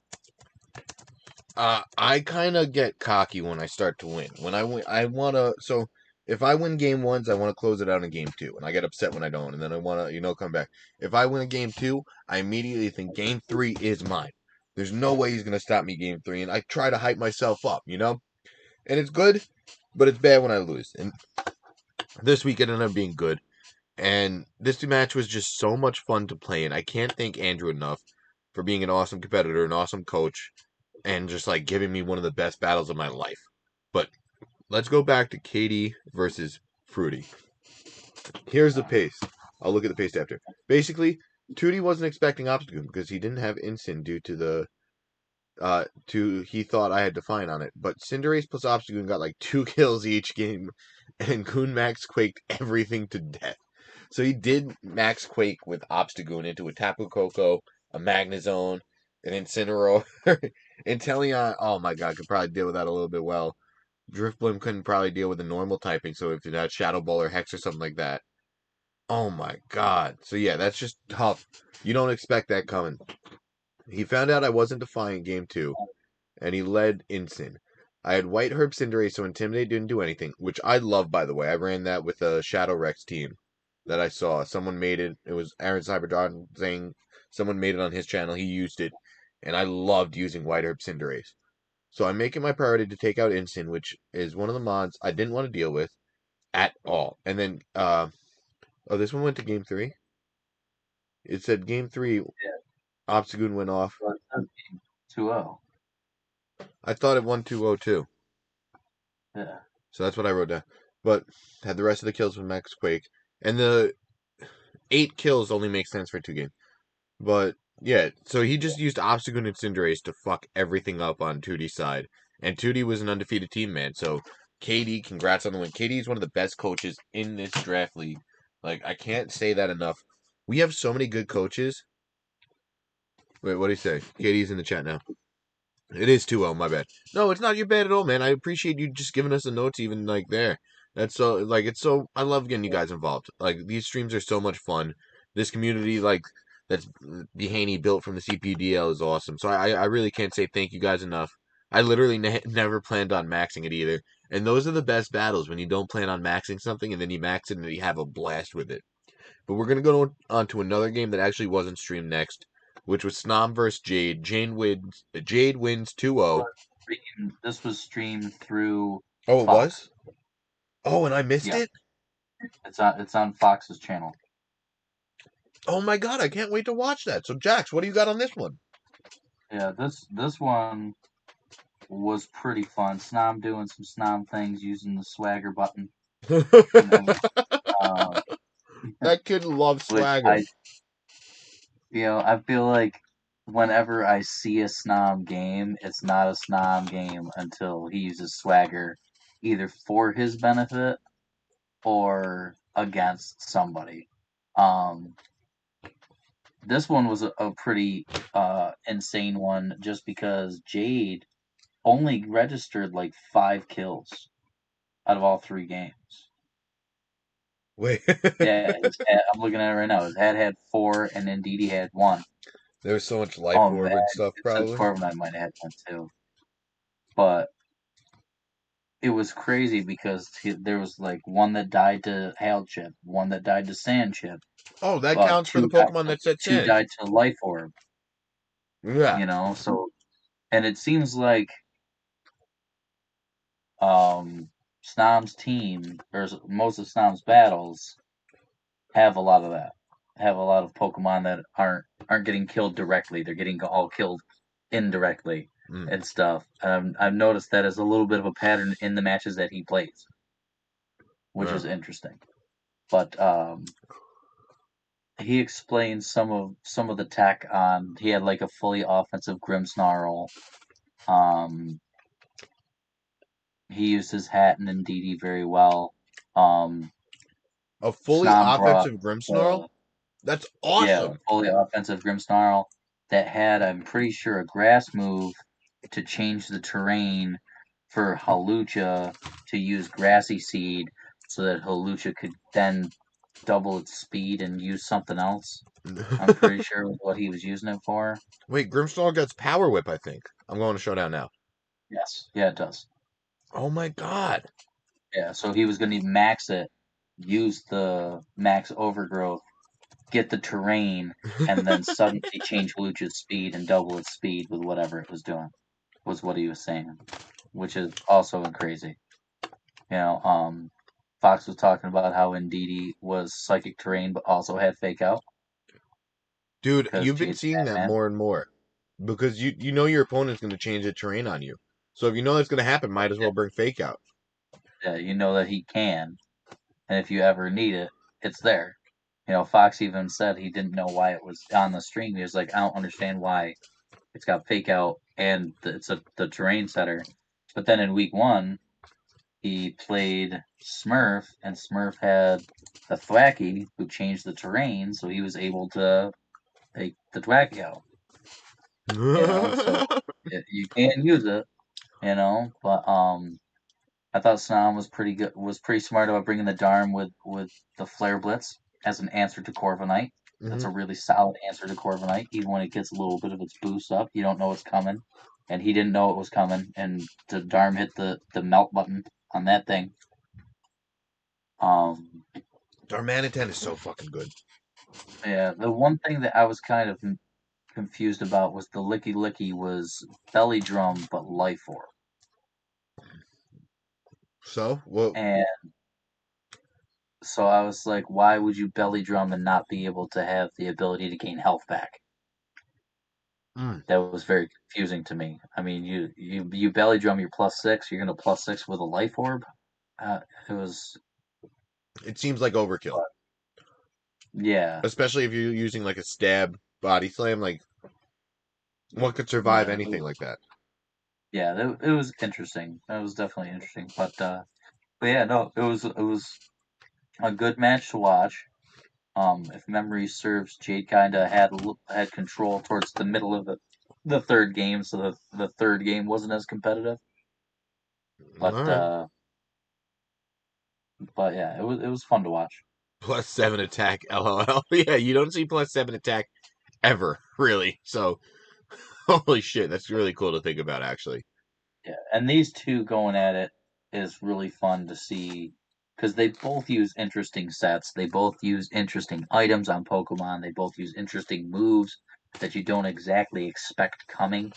I kind of get cocky when I start to win. When I win, I want to. So if I win game 1s, I want to close it out in game 2, and I get upset when I don't, and then I want to, come back. If I win a game 2, I immediately think game 3 is mine. There's no way he's gonna stop me game 3, and I try to hype myself up, and it's good, but it's bad when I lose. And this week it ended up being good, and this match was just so much fun to play, and I can't thank Andrew enough for being an awesome competitor, an awesome coach, and just like giving me one of the best battles of my life. But let's go back to Katie versus Fruity. Here's the pace. I'll look at the pace after. Basically, Tootie wasn't expecting Obstagoon because he didn't have Instant due to the he thought I had Define on it. But Cinderace plus Obstagoon got like 2 kills each game, and Goon Max quaked everything to death. So he did Max Quake with Obstagoon into a Tapu Koko, a Magnezone, an Incineroar, Inteleon. Oh my god, could probably deal with that a little bit well. Drifblim couldn't probably deal with the normal typing, so if it had Shadow Ball or Hex or something like that. Oh my god. So yeah, that's just tough. You don't expect that coming. He found out I wasn't Defiant game 2, and he led Incin. I had White Herb Cinderace, so Intimidate didn't do anything, which I love, by the way. I ran that with a Shadow Rex team that I saw. Someone made it. It was Aaron Cyberdron saying someone made it on his channel. He used it, and I loved using White Herb Cinderace. So I'm making my priority to take out Incin, which is one of the mods I didn't want to deal with at all. And then, oh, this one went to game 3? It said game 3, Yeah. Obstagoon went off. 2-0. I thought it won 2-0 too. Yeah. So that's what I wrote down. But had the rest of the kills from Max Quake. And the 8 kills only make sense for 2 games. But yeah, so he just used Obstagoon and Cinderace to fuck everything up on 2D's side. And 2D was an undefeated team, man. So KD, congrats on the win. KD is one of the best coaches in this draft league. Like, I can't say that enough. We have so many good coaches. Wait, what do you say? KD's in the chat now. It is 2-0, my bad. No, it's not your bad at all, man. I appreciate you just giving us the notes even like there. That's so like it's so I love getting you guys involved. Like these streams are so much fun. This community like that's Dehaney built from the CPDL is awesome. So I really can't say thank you guys enough. I literally never planned on maxing it either. And those are the best battles when you don't plan on maxing something and then you max it and you have a blast with it. But we're gonna go on to another game that actually wasn't streamed next, which was Snom versus Jade. Jade wins 2-0. This was streamed through Oh, it Fox. was? Oh, and I missed Yeah. it? It's on Fox's channel. Oh my god, I can't wait to watch that. So Jax, what do you got on this one? Yeah, this one was pretty fun. Snom doing some Snom things using the swagger button. That kid loves Which swagger. I feel like whenever I see a Snom game, it's not a Snom game until he uses swagger either for his benefit or against somebody. This one was a pretty insane one just because Jade only registered like 5 kills out of all 3 games. Wait. Yeah, I'm looking at it right now. His had 4, and then Didi had 1. There was so much life Oh orb man, and stuff, it says probably. Corviknight might have had 1 too. But it was crazy because there was like one that died to Hail Chip, one that died to Sand Chip, Oh, that counts for the 2 died Pokemon to, that sets 2 in. died to Life Orb. Yeah. So and it seems like Snom's team or most of Snom's battles have a lot of that. Have a lot of Pokemon that aren't getting killed directly. They're getting all killed indirectly and stuff. I've noticed that as a little bit of a pattern in the matches that he plays, which is interesting. But he explained some of the tech on. He had like a fully offensive Grimmsnarl. He used his hat and Indeedee very well. A fully Snom brought offensive Grimmsnarl? That's yeah, awesome. fully offensive Grimmsnarl that had, I'm pretty sure, a grass move to change the terrain for Halucha to use Grassy Seed so that Halucha could then double its speed and use something else. I'm pretty sure what he was using it for. Wait, Grimmsnarl gets Power Whip, I think. I'm going to Showdown now. Yes. Yeah, it does. Oh my god. Yeah, so he was going to max it, use the max overgrowth, get the terrain, and then suddenly change Lucha's speed and double its speed with whatever it was doing, was what he was saying, which is also crazy. Fox was talking about how Indeedee was psychic terrain but also had fake out. Dude, because you've been Jade's seeing that Batman. more and more because you know your opponent's going to change the terrain on you. So if you know that's going to happen, might as well bring fake out. Yeah, you know that he can, and if you ever need it, it's there. Fox even said he didn't know why it was on the stream. He was like, I don't understand why it's got fake out and it's the terrain setter. But then in week one, he played Smurf, and Smurf had a Thwacky who changed the terrain, so he was able to take the Thwacky out. So you can use it, but I thought Snom was pretty good, was pretty smart about bringing the Darm with the Flare Blitz as an answer to Corviknight. That's hmm a really solid answer to Corviknight, even when it gets a little bit of its boost up. You don't know what's coming, and he didn't know it was coming, and the Darm hit the melt button on that thing. Um, Darmanitan is so fucking good. yeah, the one thing that I was kind of confused about was the Licky Licky was Belly Drum but Life Orb, So, well, and so I was like, why would you Belly Drum and not be able to have the ability to gain health back? mm, That was very confusing to me. I mean, you Belly Drum, you're +6, you're gonna +6 with a Life Orb. It was, it seems like overkill, yeah, especially if you're using like a stab body slam. Like, what could survive yeah, anything like that? yeah. It was interesting. It was definitely interesting. But yeah, no, it was a good match to watch. If memory serves, Jade kind of had control towards the middle of the third game, so the third game wasn't as competitive. All But right. uh, but yeah, it was fun to watch. +7 attack, lol. Yeah, you don't see +7 attack ever, really. So, holy shit, that's really cool to think about, actually. Yeah, and these two going at it is really fun to see because they both use interesting sets. They both use interesting items on Pokemon. They both use interesting moves that you don't exactly expect coming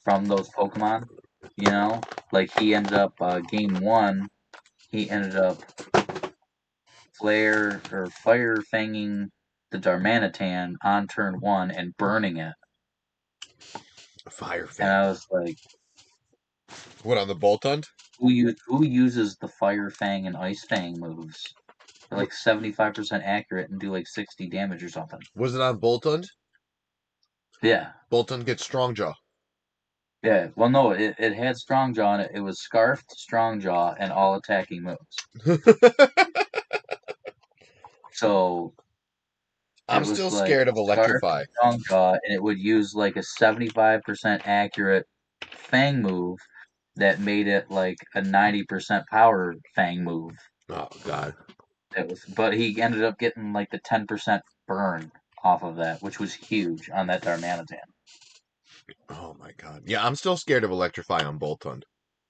from those Pokemon. Like he ended up game one. He ended up flare or fire fanging the Darmanitan on turn one and burning it. Fire And Fang. I was like, What, on the Boltund? who uses the Fire Fang and Ice Fang moves? They're like 75% accurate and do like 60 damage or something. Was it on Boltund? Yeah. Boltund gets Strong Jaw. Yeah. Well, no, it had Strong Jaw in it. It was Scarfed, Strong Jaw, and all attacking moves. So I'm it still was like scared of Scarfed, Electrify. Strong Jaw, and it would use like a 75% accurate Fang move that made it like a 90% power Fang move. Oh, God. But he ended up getting like the 10% burn off of that, which was huge on that Darmanitan. Oh, my God. Yeah, I'm still scared of Electrify on Boltund.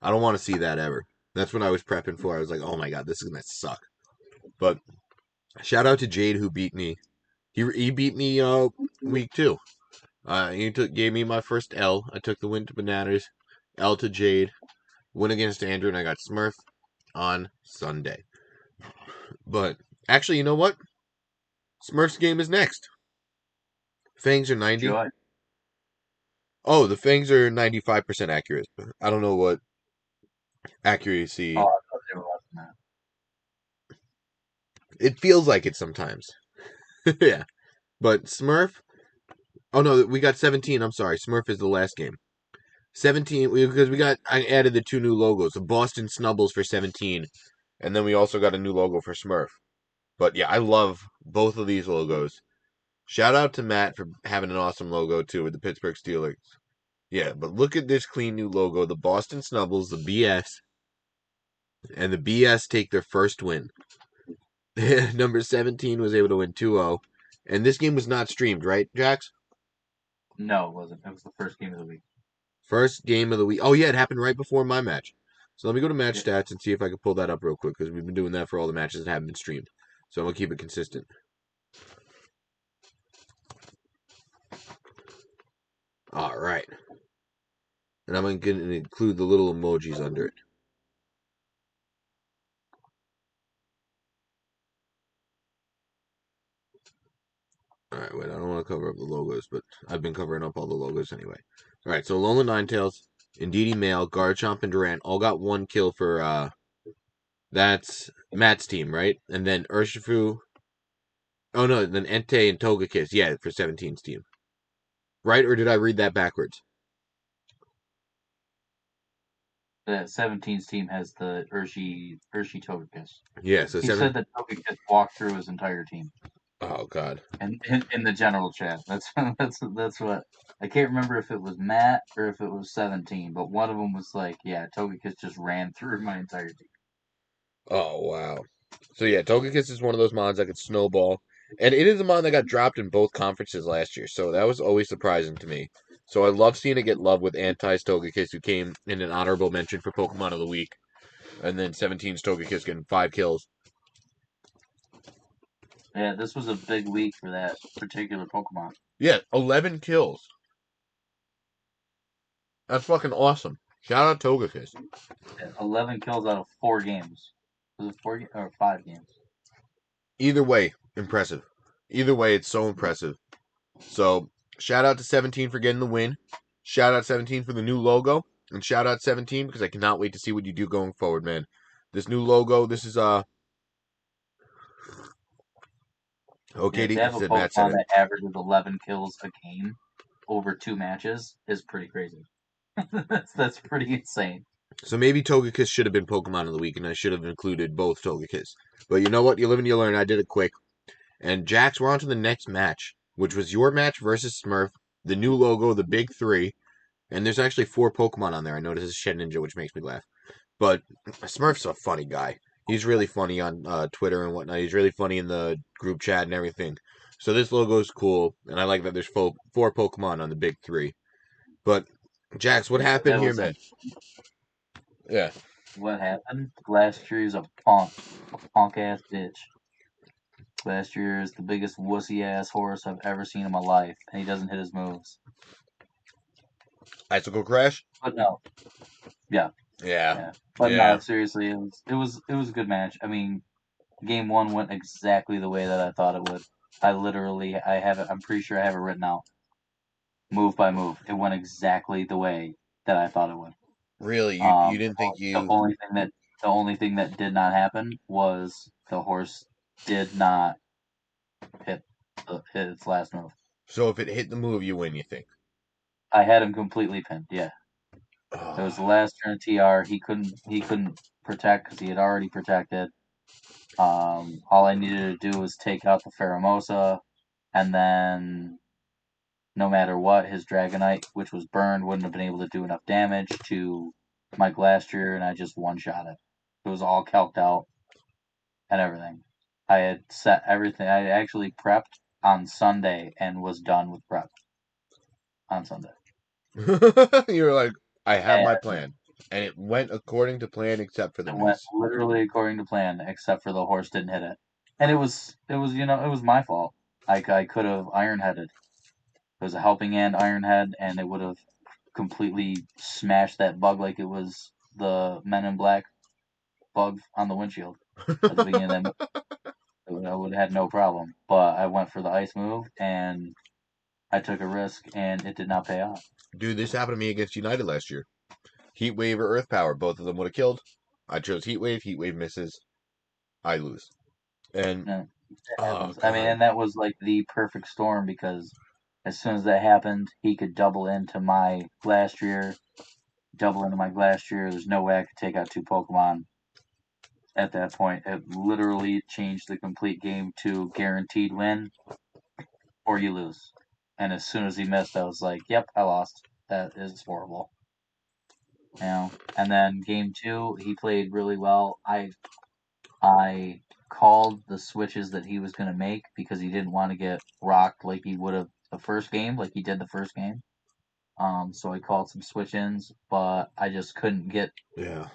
I don't want to see that ever. That's what I was prepping for. I was like, oh, my God, this is going to suck. But shout out to Jade who beat me. He beat me week 2. Gave me my first L. I took the win to Bananas. L to Jade. Win against Andrew, and I got Smurf on Sunday. But actually, you know what? Smurf's game is next. Fangs are 90. Joy. Oh, the fangs are 95% accurate. I don't know what accuracy. Oh, I thought they were less than that. It feels like it sometimes. Yeah. But Smurf. Oh no, we got 17. I'm sorry. Smurf is the last game. 17 because I added the 2 new logos. The Boston Snubbles for 17, and then we also got a new logo for Smurf. But yeah, I love both of these logos. Shout out to Matt for having an awesome logo too with the Pittsburgh Steelers. Yeah, but look at this clean new logo. The Boston Snubbles, the BS, and the BS take their first win. Number 17 was able to win 2-0. And this game was not streamed, right, Jax? No, it wasn't. It was the first game of the week. First game of the week. Oh, yeah, it happened right before my match. So let me go to match Yeah. stats and see if I can pull that up real quick because we've been doing that for all the matches that haven't been streamed. So I'm going to keep it consistent. All right. And I'm going to include the little emojis under it. All right, wait. I don't want to cover up the logos, but I've been covering up all the logos anyway. All right, so Lola Ninetales, Indeedee Male, Garchomp, and Durant all got 1 kill for that's Matt's team, right? And then Urshifu. Oh no, then Entei and Togekiss, yeah, for 17's team. Right, or did I read that backwards? The 17's team has the Urshi Togekiss. Yeah, so He seven. said that Togekiss walked through his entire team, Oh God. and in the general chat. That's that's what I can't remember if it was Matt or if it was 17, but one of them was like, "Yeah, Togekiss just ran through my entire team." Oh wow. So yeah, Togekiss is one of those mons that could snowball, and it is a mon that got dropped in both conferences last year. So that was always surprising to me. So I love seeing it get love with Anti's Togekiss, who came in an honorable mention for Pokemon of the Week, and then 17's Togekiss getting 5 kills. Yeah, this was a big week for that particular Pokemon. Yeah, 11 kills. That's fucking awesome. Shout out Togekiss. 11 kills out of 4 games. Was it or 5 games? Either way, impressive. Either way, it's so impressive. So shout out to 17 for getting the win. Shout out 17 for the new logo. And shout out 17 because I cannot wait to see what you do going forward, man. This new logo, this is Yeah, to OKD have a said Matt said Pokemon it. that averages 11 kills a game over 2 matches is pretty crazy. that's pretty insane. So maybe Togekiss should have been Pokemon of the week and I should have included both Togekiss. But you know what? You live and you learn. I did it quick. And Jax, we're on to the next match, which was your match versus Smurf. The new logo, the big three. And there's actually 4 Pokemon on there. I noticed this Shed Ninja, which makes me laugh. But Smurf's a funny guy. He's really funny on Twitter and whatnot. He's really funny in the group chat and everything. So this logo is cool, and I like that there's 4 Pokemon on the big three. But Jax, what Yeah, happened that here, was man? Yeah. what happened. Last year is a punk ass bitch. Last year is the biggest wussy ass horse I've ever seen in my life, and he doesn't hit his moves. Icicle Crash? But no, yeah, Yeah. yeah. But no, Yeah. seriously, it was a good match. I mean, game one went exactly the way that I thought it would. I have it. I'm pretty sure I have it written out, move by move. It went exactly the way that I thought it would. Really? You didn't think The you. only thing that did not happen was the horse did not hit hit its last move. So if it hit the move, you win, you think? I had him completely pinned. Yeah, it was the Oh, last turn of TR. He couldn't protect because he had already protected. All I needed to do was take out the Pheromosa, and then no matter what, his Dragonite, which was burned, wouldn't have been able to do enough damage to my Glastrier, and I just one-shot it. It was all calced out and everything. I had set everything. I actually prepped on Sunday and was done with prep on Sunday. you were like, I have And my plan, and it went according to plan, except for the it went miss. literally according to plan, except for the horse didn't hit it. And it was my fault. I could have Iron Headed. It was a helping hand Iron Head, and it would have completely smashed that bug like it was the Men in Black bug on the windshield at the beginning of that movie. I would have had no problem. But I went for the ice move, and I took a risk, and it did not pay off. Dude, this happened to me against United last year. Heat Wave or Earth Power, both of them would have killed. I chose Heat Wave. Heat Wave misses. I lose. And And it oh happens. I mean, god, and that was like the perfect storm because as soon as that happened, he could double into my Glastrier, double into my Glastrier. There's no way I could take out 2 Pokemon at that point. It literally changed the complete game to guaranteed win or you lose. And as soon as he missed, I was like, "Yep, I lost. That is horrible." And then game two, he played really well. I called the switches that he was going to make because he didn't want to get rocked like he would have the first game, like he did the first game. So I called some switch ins, but I just couldn't get yeah.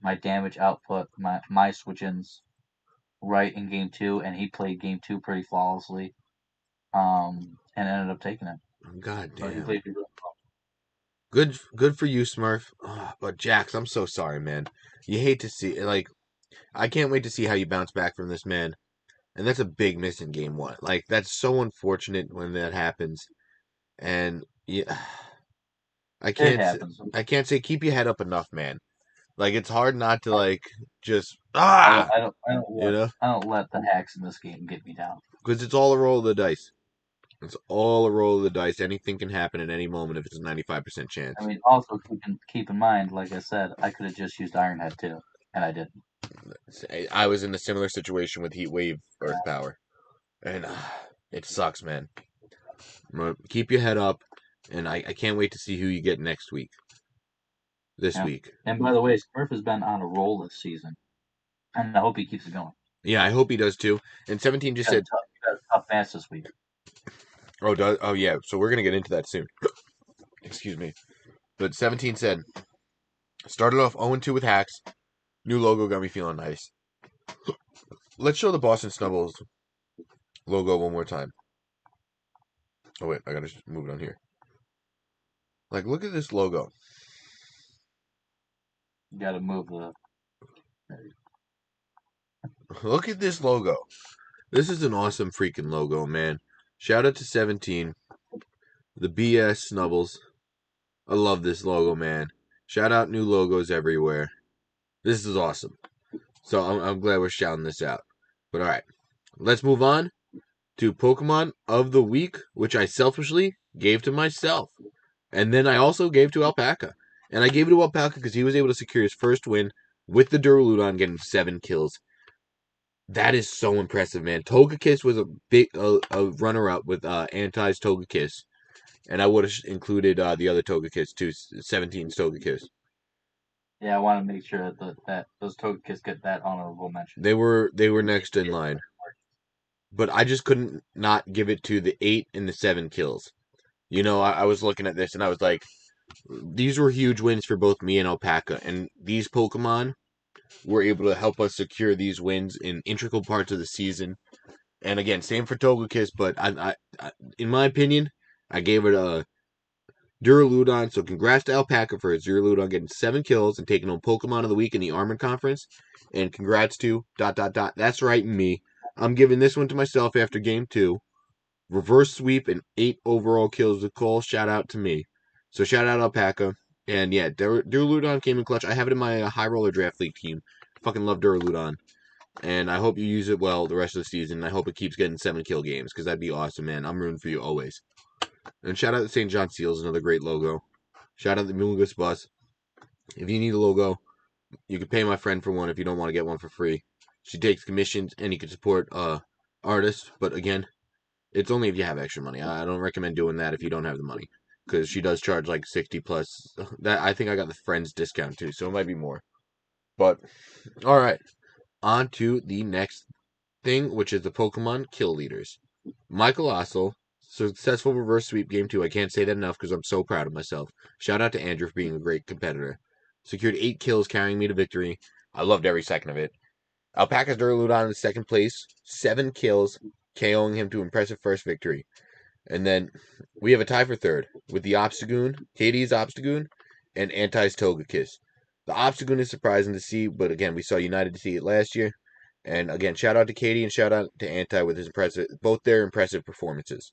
my damage output, my switch ins right in game two, and he played game two pretty flawlessly. And ended up taking it. God So he damn. played really well. Good for you, Smurf. But Jax, I'm so sorry, man. You hate to see like I can't wait to see how you bounce back from this, man. and that's a big miss in game one. Like that's so unfortunate when that happens. And yeah, I It can't s- happens. I can't say keep your head up enough, man. Like it's hard not to like just I don't. I don't. you know, I don't let the hacks in this game get me down. because it's all a roll of the dice. It's all a roll of the dice. Anything can happen at any moment if it's a 95% chance. I mean, also keep in mind, like I said, I could have just used Iron Head too, and I didn't. I was in a similar situation with Heat Wave Earth Power, and it sucks, man. Keep your head up, and I can't wait to see who you get next week. This Yeah. week. And by the way, Smurf has been on a roll this season, and I hope he keeps it going. Yeah, I hope he does too. And 17 just said, He got a tough match this week. oh yeah, so we're gonna get into that soon. Excuse me. But 17 said, started off 0-2 with hacks. New logo got me feeling nice. Let's show the Boston Snubbles logo one more time. Oh wait, I gotta just move it on here. Like, look at this logo. You got to move the. Look at this logo. This is an awesome freaking logo, man. Shout out to 17. The BS Snubbles. I love this logo, man. Shout out new logos everywhere. This is awesome. So I'm glad we're shouting this out. But alright, let's move on to Pokemon of the Week, which I selfishly gave to myself. And then I also gave to Alpaca. And I gave it to Alpaca because he was able to secure his first win with the Duraludon getting 7 kills. That is so impressive, man. Togekiss was a runner-up with Antai's Togekiss. And I would have included the other Togekiss too, 17's Togekiss. Yeah, I want to make sure that those Togekiss get that honorable mention. They were next in line. But I just couldn't not give it to the 8 and the 7 kills. You know, I was looking at this and I was like, these were huge wins for both me and Alpaca. And these Pokemon were able to help us secure these wins in integral parts of the season. And again, same for Togekiss, but in my opinion, I gave it a Duraludon. So congrats to Alpaca for his Duraludon getting 7 kills and taking home Pokemon of the Week in the Armored Conference. And congrats to ... That's right, me. I'm giving this one to myself after game 2. Reverse sweep and 8 overall kills with Cole. Shout out to me. So shout out Alpaca. And yeah, Duraludon came in clutch. I have it in my High Roller Draft League team. Fucking love Duraludon. And I hope you use it well the rest of the season. I hope it keeps getting 7 kill games because that'd be awesome, man. I'm rooting for you always. And shout out to St. John Seals, another great logo. Shout out to Moongus Bus. If you need a logo, you can pay my friend for one if you don't want to get one for free. She takes commissions and you can support artists, but again, it's only if you have extra money. I don't recommend doing that if you don't have the money, because she does charge like 60 plus. That I think I got the friends discount too, so it might be more. But all right, on to the next thing, which is the Pokemon kill leaders. Michael Ossel, successful reverse sweep game 2. I can't say that enough because I'm so proud of myself. Shout out to Andrew for being a great competitor. Secured 8 kills, carrying me to victory. I loved every second of it. Alpaca's Duraludon in second place, 7 kills, KOing him to impressive first victory. And then we have a tie for third with the Obstagoon, Katie's Obstagoon, and Antai's Togekiss. The Obstagoon is surprising to see, but again, we saw United to see it last year. And again, shout out to Katie and shout out to Anti with his both their impressive performances.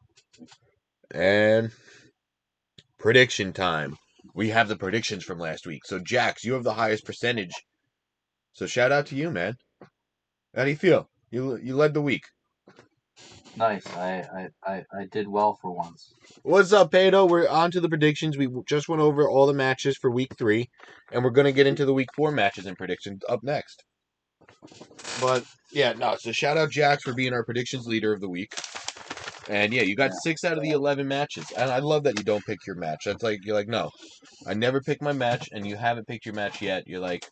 And prediction time. We have the predictions from last week. So Jax, you have the highest percentage. So shout out to you, man. How do you feel? You led the week. Nice. I did well for once. What's up, Pato? We're on to the predictions. We just went over all the matches for week 3, and we're going to get into the week 4 matches and predictions up next. But, yeah, no, so shout out Jax for being our predictions leader of the week. And, yeah, you got 6 out of the 11 matches. And I love that you don't pick your match. That's like, you're like, no, I never pick my match, and you haven't picked your match yet. You're like,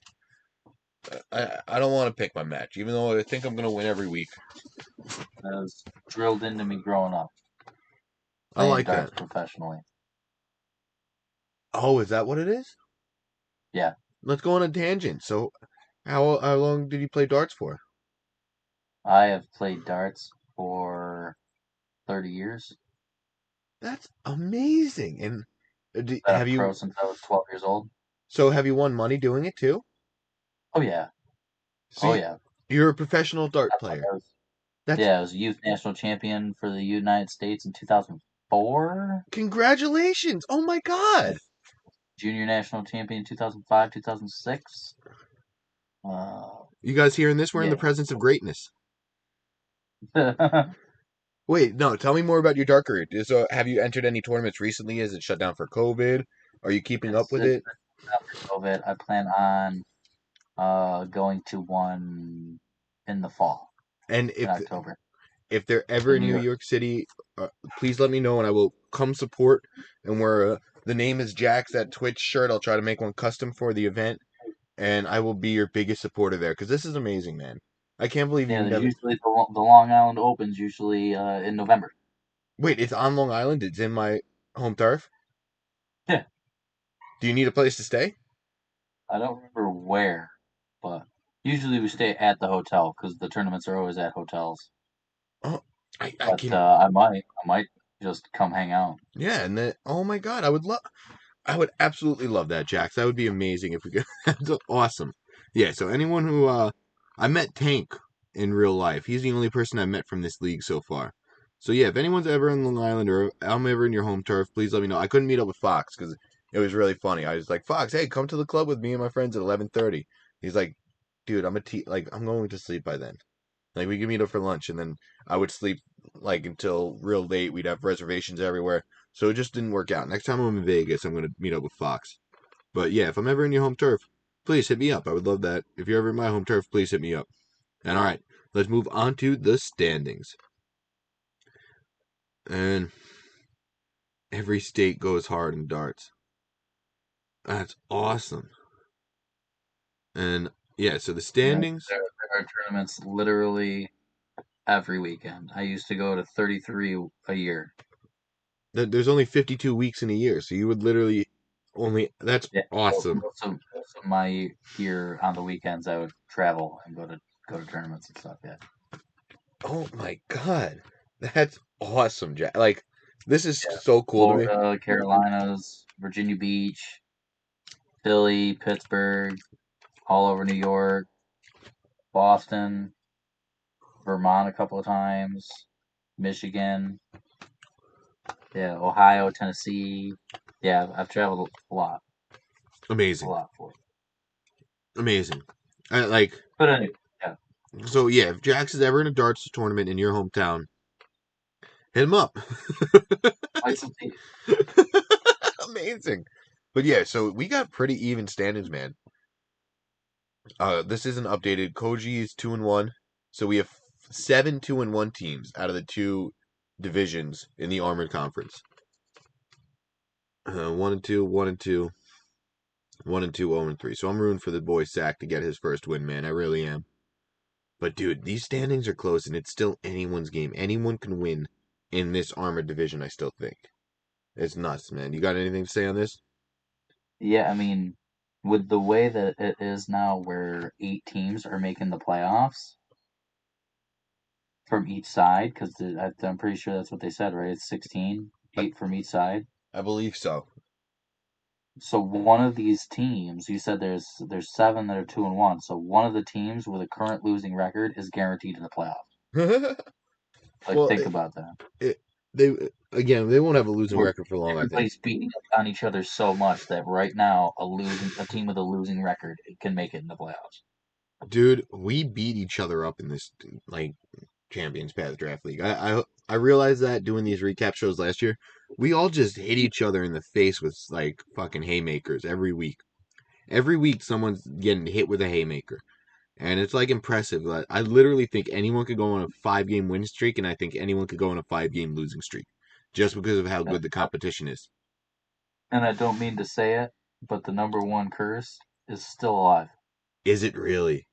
I don't want to pick my match, even though I think I'm going to win every week. That was drilled into me growing up. I like darts that. Professionally. Oh, is that what it is? Yeah. Let's go on a tangent. So, how long did you play darts for? I have played darts for 30 years. That's amazing. And Been a have pro you? since I was 12 years old. So have you won money doing it too? Oh yeah. So Oh yeah. you're a professional dart That's player. what I was. That's Yeah, I was youth national champion for the United States in 2004. congratulations. Oh my God. Junior national champion 2005, 2006. Uh, You guys hearing this? We're in the yeah. presence of greatness. Wait, no, tell me more about your dark route. So, have you entered any tournaments recently? Is it shut down for COVID? Are you keeping up with it's it? after COVID. I plan on going to one in the fall, And in October, if they're ever in in New New York. York City, please let me know and I will come support. And where the name is Jax, that Twitch shirt, I'll try to make one custom for the event, and I will be your biggest supporter there because this is amazing, man. I can't believe Yeah, you there's never. usually the Long Island Opens usually in November. Wait, it's on Long Island. It's in my home turf. Yeah, Do you need a place to stay? I don't remember where, but usually we stay at the hotel because the tournaments are always at hotels. Oh, I But can. I might just come hang out. Yeah, and then oh my God, I would absolutely love that, Jax. That would be amazing if we could. That's awesome. Yeah. So anyone who I met Tank in real life. He's the only person I've met from this league so far. So yeah, if anyone's ever in Long Island or I'm ever in your home turf, please let me know. I couldn't meet up with Fox because it was really funny. I was like, Fox, hey, come to the club with me and my friends at 11:30. He's like, dude, I'm going to sleep by then. Like we could meet up for lunch, and then I would sleep like until real late. We'd have reservations everywhere, so it just didn't work out. Next time I'm in Vegas, I'm gonna meet up with Fox. But yeah, if I'm ever in your home turf, please hit me up. I would love that. If you're ever in my home turf, please hit me up. And all right, let's move on to the standings. And every state goes hard in darts. That's awesome. And yeah, so the Yeah, standings. there are tournaments literally every weekend. I used to go to 33 a year. There's only 52 weeks in a year, so you would literally only. That's Yeah, awesome. most of my year on the weekends, I would travel and go to tournaments and stuff. Yeah, Oh my God. That's awesome, Jack. Like, this is yeah. so cool to me. Florida, Carolinas, Virginia Beach, Philly, Pittsburgh, all over New York, Boston, Vermont a couple of times, Michigan, yeah, Ohio, Tennessee. Yeah, I've traveled a Amazing. lot for it. Amazing. Like, But anyway, yeah, so yeah, if Jax is ever in a darts tournament in your hometown, hit him up. like some tea. Amazing. But yeah, so we got pretty even standings, man. This isn't updated. Koji is 2-1. So we have 7 2-1 teams out of the two divisions in the Armored Conference. 1-2, 1-2, 1-2, 0-3. So I'm rooting for the boy Sack to get his first win, man. I really am. But dude, these standings are close, and it's still anyone's game. Anyone can win in this Armored division. I still think it's nuts, man. You got anything to say on this? Yeah, I mean, with the way that it is now, where 8 teams are making the playoffs from each side, because I'm pretty sure that's what they said, right? It's 16, I, 8 from each side. I believe so. So one of these teams, you said there's 7 that are 2-1. So one of the teams with a current losing record is guaranteed in the playoffs. Like, Well, think about that. it, they again they won't have a losing Where record for long. I think, everybody's beating up on each other so much that right now a team with a losing record can make it in the playoffs. dude, we beat each other up in this like Champions Path Draft League. I realized that doing these recap shows last year, we all just hit each other in the face with like fucking haymakers every week. Every week, someone's getting hit with a haymaker. And it's like impressive. Like, I literally think anyone could go on a 5 game win streak, and I think anyone could go on a 5 game losing streak, just because of how good the competition is. And I don't mean to say it, but the number one curse is still alive. Is it really?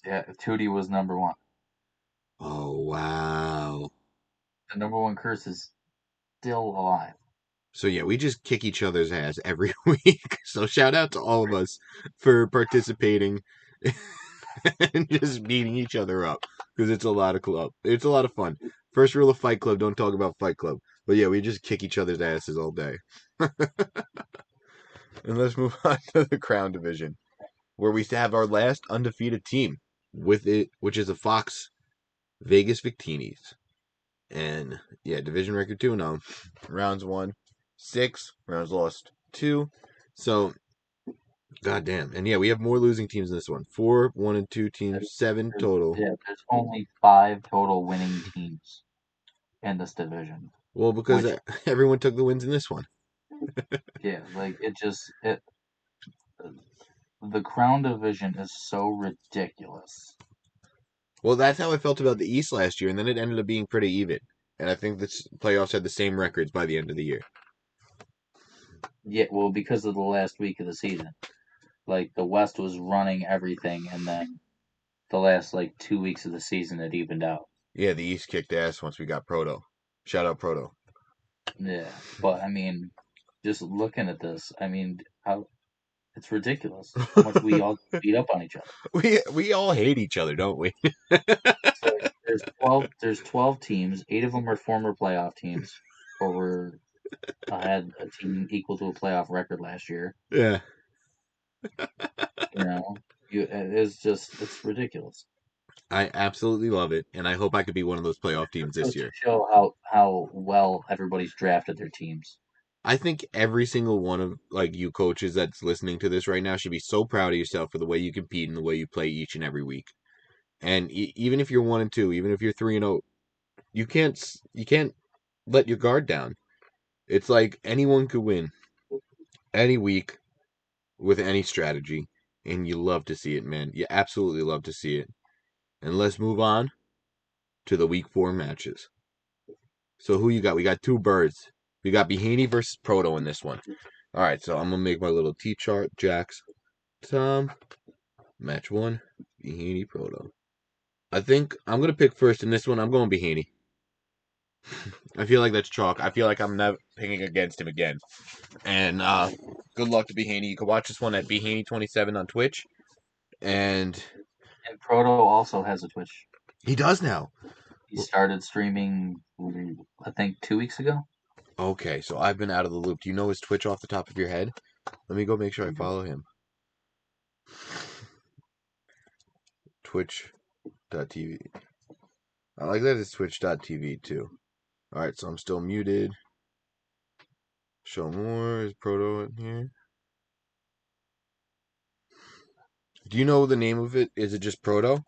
Yeah, Tootie was number one. Oh wow. The number one curse is still alive. So yeah, we just kick each other's ass every week. So shout out to all of us for participating and just beating each other up because it's a lot of club. It's a lot of fun. First rule of Fight Club: don't talk about Fight Club. But yeah, we just kick each other's asses all day. And let's move on to the Crown Division, where we have our last undefeated team with it, which is a Fox Vegas Victinis. And yeah, division record 2-0. Rounds won 6, rounds lost 2. So, goddamn. And yeah, we have more losing teams in this one. 4, 1 and 2 teams, 7 total. Yeah, there's only 5 total winning teams in this division. Well, because Which, everyone took the wins in this one. yeah, like the Crown division is so ridiculous. Well, that's how I felt about the East last year, and then it ended up being pretty even. And I think the playoffs had the same records by the end of the year. Yeah, well, because of the last week of the season, like the West was running everything, and then the last like 2 weeks of the season it evened out. Yeah, the East kicked ass once we got Proto. Shout out Proto. Yeah, but I mean, just looking at this, I mean, how it's ridiculous how much we all beat up on each other. We all hate each other, don't we? So there's 12 teams. 8 of them are former playoff teams, or had a team equal to a playoff record last year. Yeah. You know, it's ridiculous. I absolutely love it, and I hope I could be one of those playoff It teams this goes to year. show how well everybody's drafted their teams. I think every single one of like you coaches that's listening to this right now should be so proud of yourself for the way you compete and the way you play each and every week. And even if you're 1 and 2, even if you're 3 and 0, you can't let your guard down. It's like anyone could win any week with any strategy, and you love to see it, man. You absolutely love to see it. And let's move on to the week 4 matches. So who you got? We got two birds. We got Behaney versus Proto in this one. All right, so I'm gonna make my little T chart. Jax, Tom, match 1, Behaney Proto. I think I'm gonna pick first in this one. I'm going Behaney. I feel like that's chalk. I feel like I'm never picking against him again. And good luck to Behaney. You can watch this one at Behaney27 on Twitch. And And Proto also has a Twitch. he does now. He started streaming, I think, 2 weeks ago. Okay, so I've been out of the loop. Do you know his Twitch off the top of your head? Let me go make sure I follow him. Twitch.tv. I like that it's Twitch.tv too. Alright, so I'm still muted. Show more. Is Proto in here? Do you know the name of it? Is it just Proto?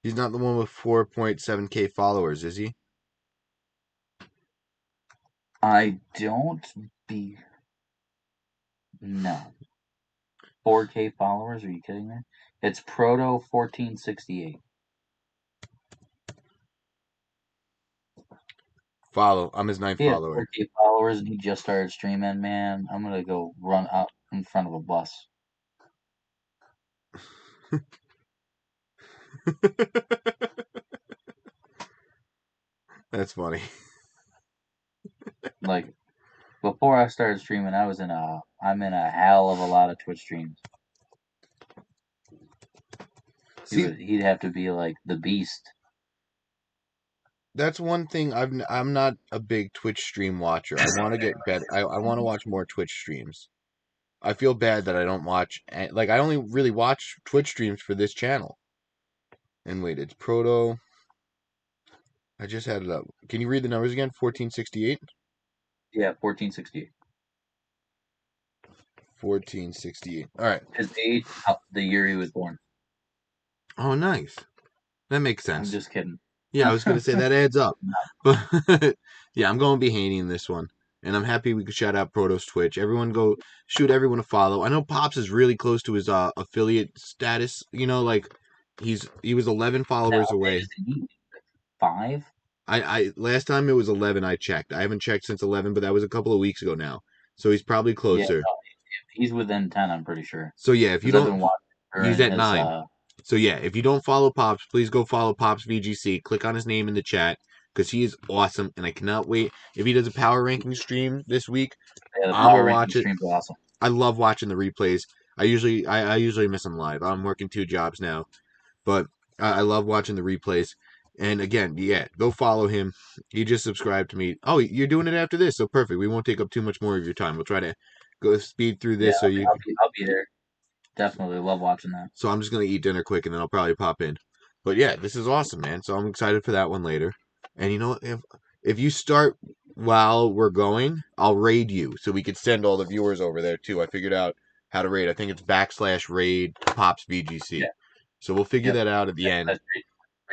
He's not the one with 4.7k followers, is he? I don't be no 4K followers. Are you kidding me? It's Proto 1468. Follow. I'm his ninth He has follower. 4K followers and he just started streaming. Man, I'm gonna go run out in front of a bus. That's funny. Like before I started streaming, I'm in a hell of a lot of Twitch streams. See, He'd have to be like the beast. that's one thing I'm not a big Twitch stream watcher. I want to get better. I want to watch more Twitch streams. I feel bad that I don't watch like I only really watch Twitch streams for this channel. And wait, it's Proto. I just had it up. Can you read the numbers again? 1468? Yeah, 1468. 1468. All right. His age, the year he was born. Oh, nice. That makes I'm sense. just kidding. Yeah, I was gonna say that adds up. But yeah, I'm going Behaney in this one. And I'm happy we could shout out Proto's Twitch. Everyone go shoot everyone a follow. I know Pops is really close to his affiliate status. You know, like he was 11 followers away. 5? I last time it was 11 I checked. I haven't checked since 11, but that was a couple of weeks ago now. So he's probably Yeah, closer. no, he's within 10. I'm pretty sure. So yeah, if you Because I've been don't, watching he's during at 9. So yeah, if you don't follow Pops, please go follow Pops VGC. Click on his name in the chat because he is awesome, and I cannot wait. If he does a power ranking stream this week, Yeah, the I'm power gonna ranking watch it. stream's awesome. I love watching the replays. I usually miss them live. I'm working 2 jobs now, but I love watching the replays. And again, yeah, go follow him. He just subscribed to me. Oh, you're doing it after this, so perfect. We won't take up too much more of your time. We'll try to go speed through Yeah, this so you. I'll be there. definitely love watching that. So I'm just gonna eat dinner quick and then I'll probably pop in. But yeah, this is awesome, man. So I'm excited for that one later. And you know what? If you start while we're going, I'll raid you so we could send all the viewers over there too. I figured out how to raid. I think it's /raid pops Yeah. VGC. So we'll figure Yep. that out at the end. That's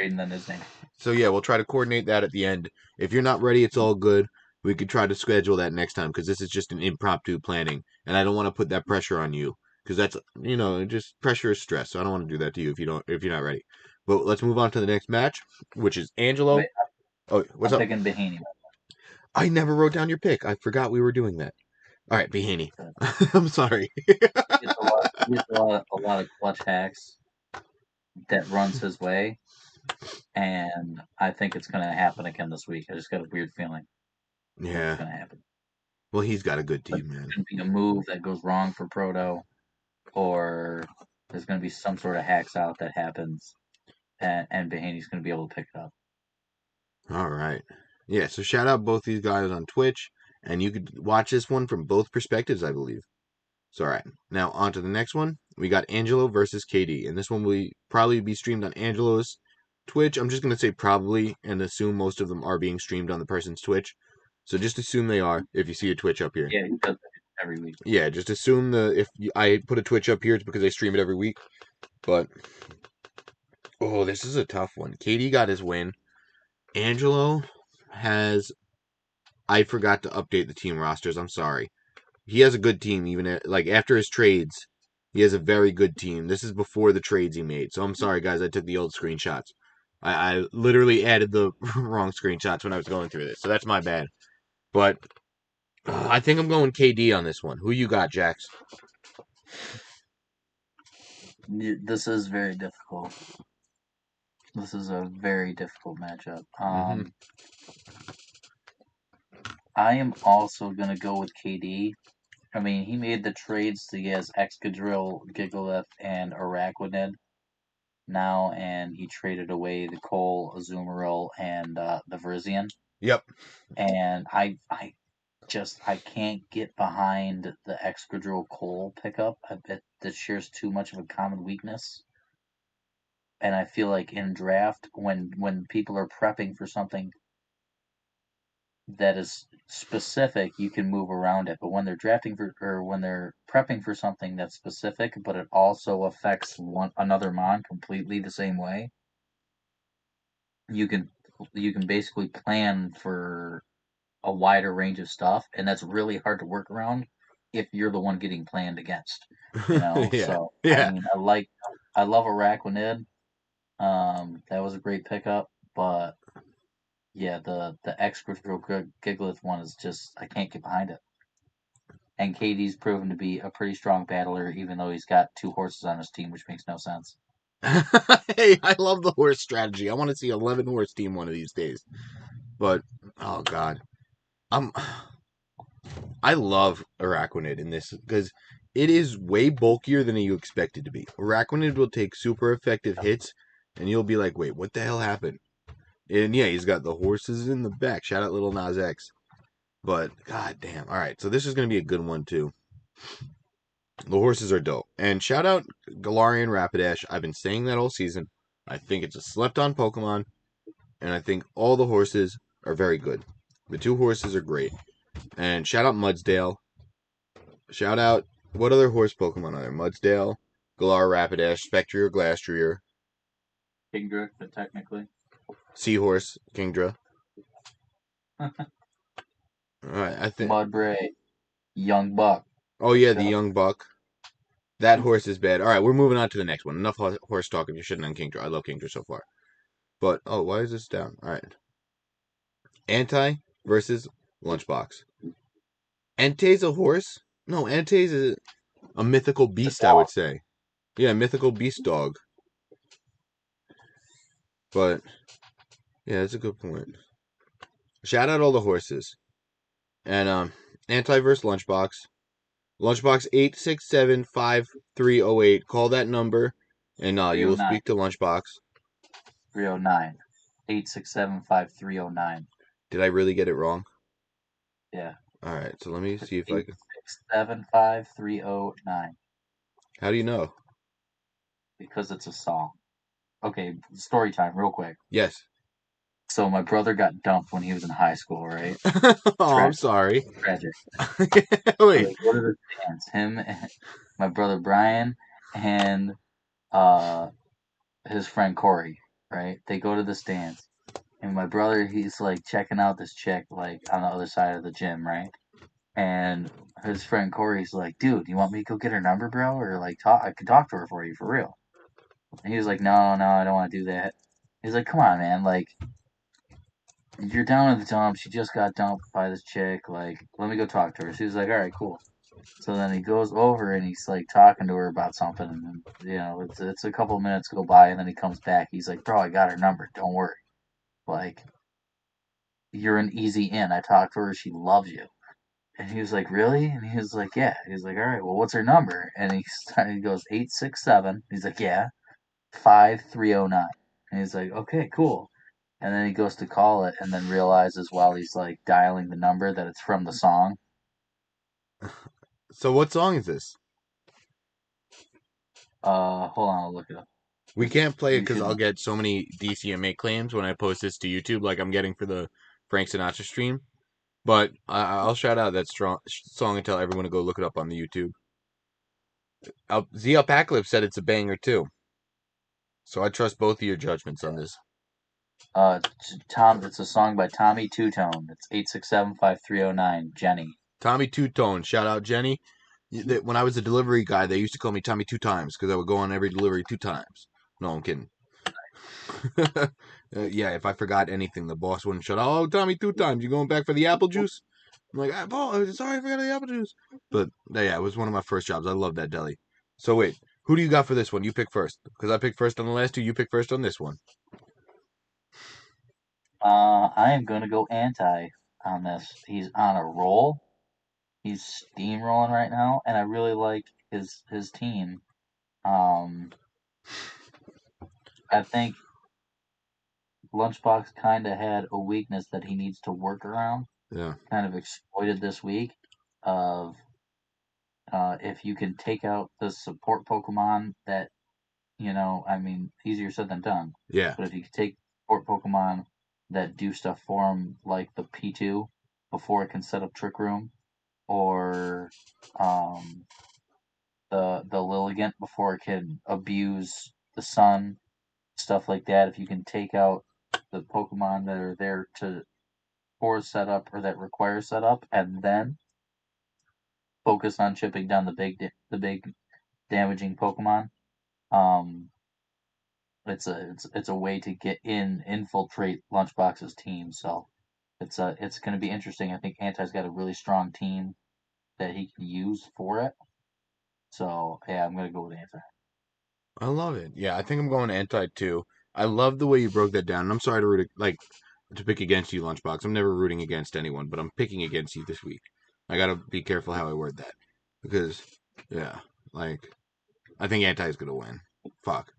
Raiden than his name. So yeah, we'll try to coordinate that at the end. If you're not ready, it's all good. We could try to schedule that next time because this is just an impromptu planning, and I don't want to put that pressure on you because that's just pressure is stress. So I don't want to do that to you if you're not ready. But let's move on to the next match, which is Angelo. Wait, Oh, what's I'm up? picking Bahini. I never wrote down your pick. I forgot we were doing that. All right, Behaney. So I'm sorry. a lot of clutch hacks that runs his way, and I think it's going to happen again this week. I just got a weird feeling that it's Yeah. going to happen. Well, he's got a good Like team, man. there's going to be a move that goes wrong for Proto, or there's going to be some sort of hacks out that happens, and Bahani's going to be able to pick it up. All right. Yeah, so shout out both these guys on Twitch, and you could watch this one from both perspectives, I believe. So, all right. Now, on to the next one. We got Angelo versus KD, and this one will probably be streamed on Angelo's Twitch. I'm just going to say probably and assume most of them are being streamed on the person's Twitch. So just assume they are if you see a Twitch up here. Yeah, he does it every week. Yeah, just assume I put a Twitch up here, it's because I stream it every week. But, oh, this is a tough one. KD got his win. Angelo has I forgot to update the team rosters. I'm sorry. He has a good team, even like after his trades. He has a very good team. This is before the trades he made. So I'm sorry, guys. I took the old screenshots. I literally added the wrong screenshots when I was going through this. So that's my bad. But I think I'm going KD on this one. Who you got, Jax? This is very difficult. This is a very difficult matchup. Mm-hmm. I am also gonna go with KD. I mean, he made the trades to get Excadrill, Gigalith, and Araquanid now, and he traded away the Cole, Azumarill, and the Virizion. Yep. And I can't get behind the Excadrill Cole pickup. I bet that shares too much of a common weakness. And I feel like in draft, when people are prepping for something that is specific, you can move around it. But when they're drafting for or when they're prepping for something that's specific, but it also affects another mon completely the same way, you can basically plan for a wider range of stuff, and that's really hard to work around if you're the one getting planned against. Yeah. So I Yeah. mean, I love Araquanid. That was a great pickup, but yeah, the Excadrill Gigalith one is just I can't get behind it. And KD's proven to be a pretty strong battler, even though he's got two horses on his team, which makes no sense. Hey, I love the horse strategy. I want to see 11 horse team one of these days. But oh god, I'm I love Araquanid in this because it is way bulkier than you expect it to be. Araquanid will take super effective hits, and you'll be like, "Wait, what the hell happened?" And yeah, he's got the horses in the back. Shout out Little Nas X. But god damn, all right. So this is gonna be a good one too. The horses are dope, and shout out Galarian Rapidash. I've been saying that all season. I think it's a slept-on Pokemon, and I think all the horses are very good. The two horses are great. And shout out Mudsdale. Shout out, what other horse Pokemon are there? Mudsdale, Galar, Rapidash, Spectrier, Glastrier, Kingdra, technically. Seahorse, Kingdra. Alright, I think. Mudbray, Young Buck. Oh, yeah, the Young Buck. That horse is bad. Alright, we're moving on to the next one. Enough horse talking. You're shitting on Kingdra. I love Kingdra so far. But, oh, why is this down? Alright. Anti versus Lunchbox. Entei's a horse? No, Entei's a mythical beast, I would say. Yeah, mythical beast dog. But, yeah, that's a good point. Shout out all the horses. And Antiverse Lunchbox. Lunchbox 8675308. Call that number and you will 309. speak to Lunchbox. 309. 8675309. Did I really get it wrong? Yeah. Alright, so let me see if I can. 8675309. How do you know? Because it's a song. Okay, story time, real quick. Yes. So my brother got dumped when he was in high school, right? Oh, I'm Tragic, sorry. tragic. So Wait. they go to the dance. Him, and my brother Brian, and uh his friend Corey, right? They go to this dance, and my brother he's like checking out this chick like on the other side of the gym, right? And his friend Corey's like, "Dude, you want me to go get her number, bro, or like talk? I can talk to her for you for real." And he was like, "No, no, I don't want to do that." He's like, "Come on, man, like." You're down in the dump. She just got dumped by this chick. Like, let me go talk to her. She was like, all right, cool. So then he goes over and he's like talking to her about something, and then it's a couple of minutes go by, and then he comes back. He's like, "Bro, I got her number. Don't worry. Like, you're an easy in. I talked to her. She loves you." And he was like, "Really?" And he was like, "Yeah." He's like, "All right. Well, what's her number?" And he goes 867. He's like, "Yeah, 5309." And he's like, "Okay, cool." And then he goes to call it, and then realizes while he's like dialing the number that it's from the song. So what song is this? Hold on, I'll look it up. We can't play it You because should I'll know. get so many DCMA claims when I post this to YouTube, like I'm getting for the Frank Sinatra stream. But I'll shout out that strong song and tell everyone to go look it up on the YouTube. Z Alpacalypse said it's a banger too, so I trust both of your judgments on this. Tom. It's a song by Tommy Two Tone. It's 8675309. Jenny. Tommy Two Tone, shout out Jenny. When I was a delivery guy, they used to call me Tommy Two Times because I would go on every delivery 2 times. No, I'm kidding. Yeah, if I forgot anything, the boss wouldn't shut up. Oh, Tommy, 2 times. You going back for the apple juice? I'm like, sorry, I forgot the apple juice. But yeah, it was one of my first jobs. I love that deli. So wait, who do you got for this one? You pick first because I picked first on the last two. You pick first on this one. I am gonna go anti on this. He's on a roll. He's steamrolling right now, and I really like his team. Um, I think Lunchbox kind of had a weakness that he needs to work around. Yeah, Kind of exploited this week. Of if you can take out the support Pokemon that I mean, easier said than done. yeah, But if you take support Pokemon that do stuff for him, like the P2 before it can set up Trick Room, or um, the Lilligant before it can abuse the sun, stuff like that. If you can take out the Pokemon that are there to for setup or that require setup, and then focus on chipping down the big damaging Pokemon. Um, it's a way to get infiltrate Lunchbox's team. So it's going to be interesting. I think Anti's got a really strong team that he can use for it. So yeah, I'm going to go with Anti. I love it. Yeah, I think I'm going anti too. I love the way you broke that down. And I'm sorry to to pick against you, Lunchbox. I'm never rooting against anyone, but I'm picking against you this week. I gotta be careful how I word that because yeah, like I think anti is gonna win. Fuck.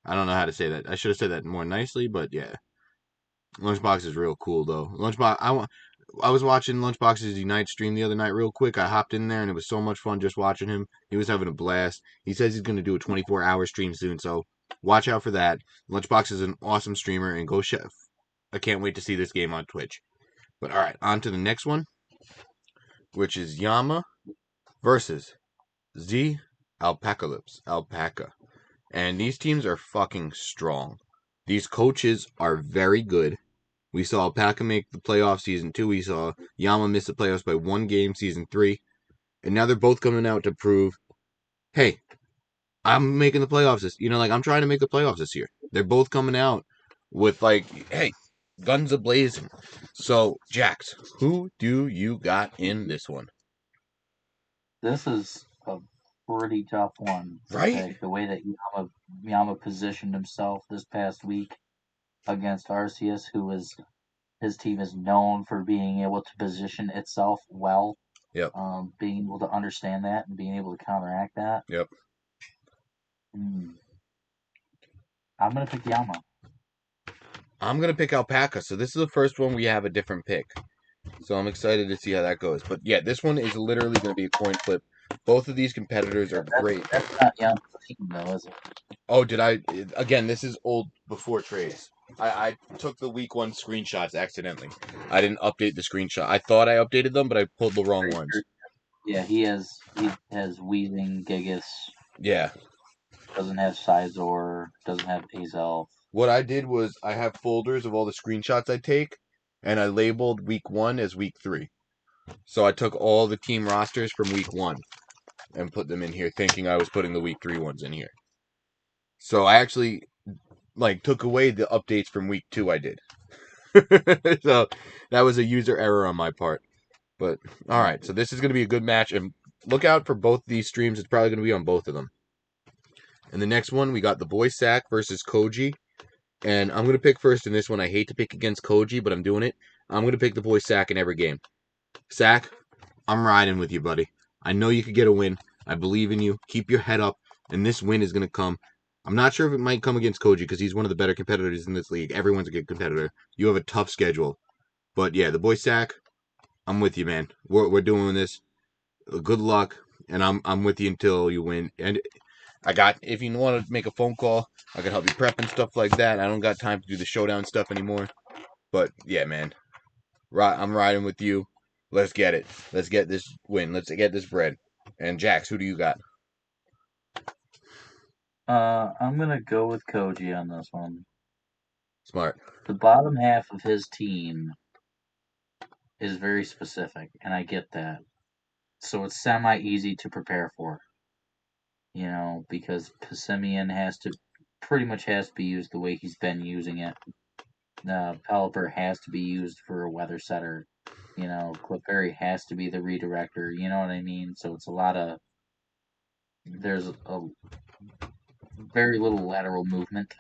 I don't know how to say that. I should have said that more nicely, but yeah. Lunchbox is real cool though. I was watching Lunchbox's Unite stream the other night real quick. I hopped in there and it was so much fun just watching him. He was having a blast. He says he's going to do a 24-hour stream soon, so watch out for that. Lunchbox is an awesome streamer and go chef. I can't wait to see this game on Twitch. But all right, on to the next one, which is Yama versus Z Alpacalypse. Alpaca. And these teams are fucking strong. These coaches are very good. We saw Alpaca make the playoffs season 2. We saw Yama miss the playoffs by 1 game season 3. And now they're both coming out to prove, hey, I'm making the playoffs I'm trying to make the playoffs this year. They're both coming out with hey, guns a blazing. So, Jax, who do you got in this one? This is a pretty tough one to Right? pick. The way that Yama positioned himself this past week against Arceus, his team is known for being able to position itself well, Yep. being able to understand that and being able to counteract that. Yep. Mm. I'm gonna pick Yama. I'm gonna pick Alpaca. So this is the first one we have a different pick. So I'm excited to see how that goes. But yeah, this one is literally gonna be a coin flip Both of these competitors are great. That's not young team though, is it? Oh, did I? Again, this is old before trades. I took the week one screenshots accidentally. I didn't update the screenshot. I thought I updated them, but I pulled the wrong Pretty ones. sure. Yeah, he has Weezing, Gigas, Yeah. doesn't have Sizor, doesn't have Azelf. What I did was I have folders of all the screenshots I take, and I labeled week one as week three. So I took all the team rosters from week one and put them in here, thinking I was putting the week three ones in here. So I actually took away the updates from week two. I did. So that was a user error on my part. But all right, so this is going to be a good match, and look out for both these streams. It's probably going to be on both of them. And the next one, we got the boy Sack versus Koji. And I'm going to pick first in this one. I hate to pick against Koji, but I'm doing it. I'm going to pick the boy Sack in every game. Sack, I'm riding with you, buddy. I know you could get a win. I believe in you. Keep your head up, and this win is going to come. I'm not sure if it might come against Koji because he's one of the better competitors in this league. Everyone's a good competitor. You have a tough schedule. But yeah, the boy Sack, I'm with you, man. We're doing this. Good luck, and I'm with you until you win. And if you want to make a phone call, I can help you prep and stuff like that. I don't got time to do the showdown stuff anymore. But yeah, man, I'm riding with you. Let's get it. Let's get this win. Let's get this bread. And Jax, who do you got? I'm gonna go with Koji on this one. Smart. The bottom half of his team is very specific, and I get that. So it's semi easy to prepare for. Because Passimian pretty much has to be used the way he's been using it. Pelipper has to be used for a weather setter. Clefairy has to be the redirector. You know what I mean? So it's there's a very little lateral movement.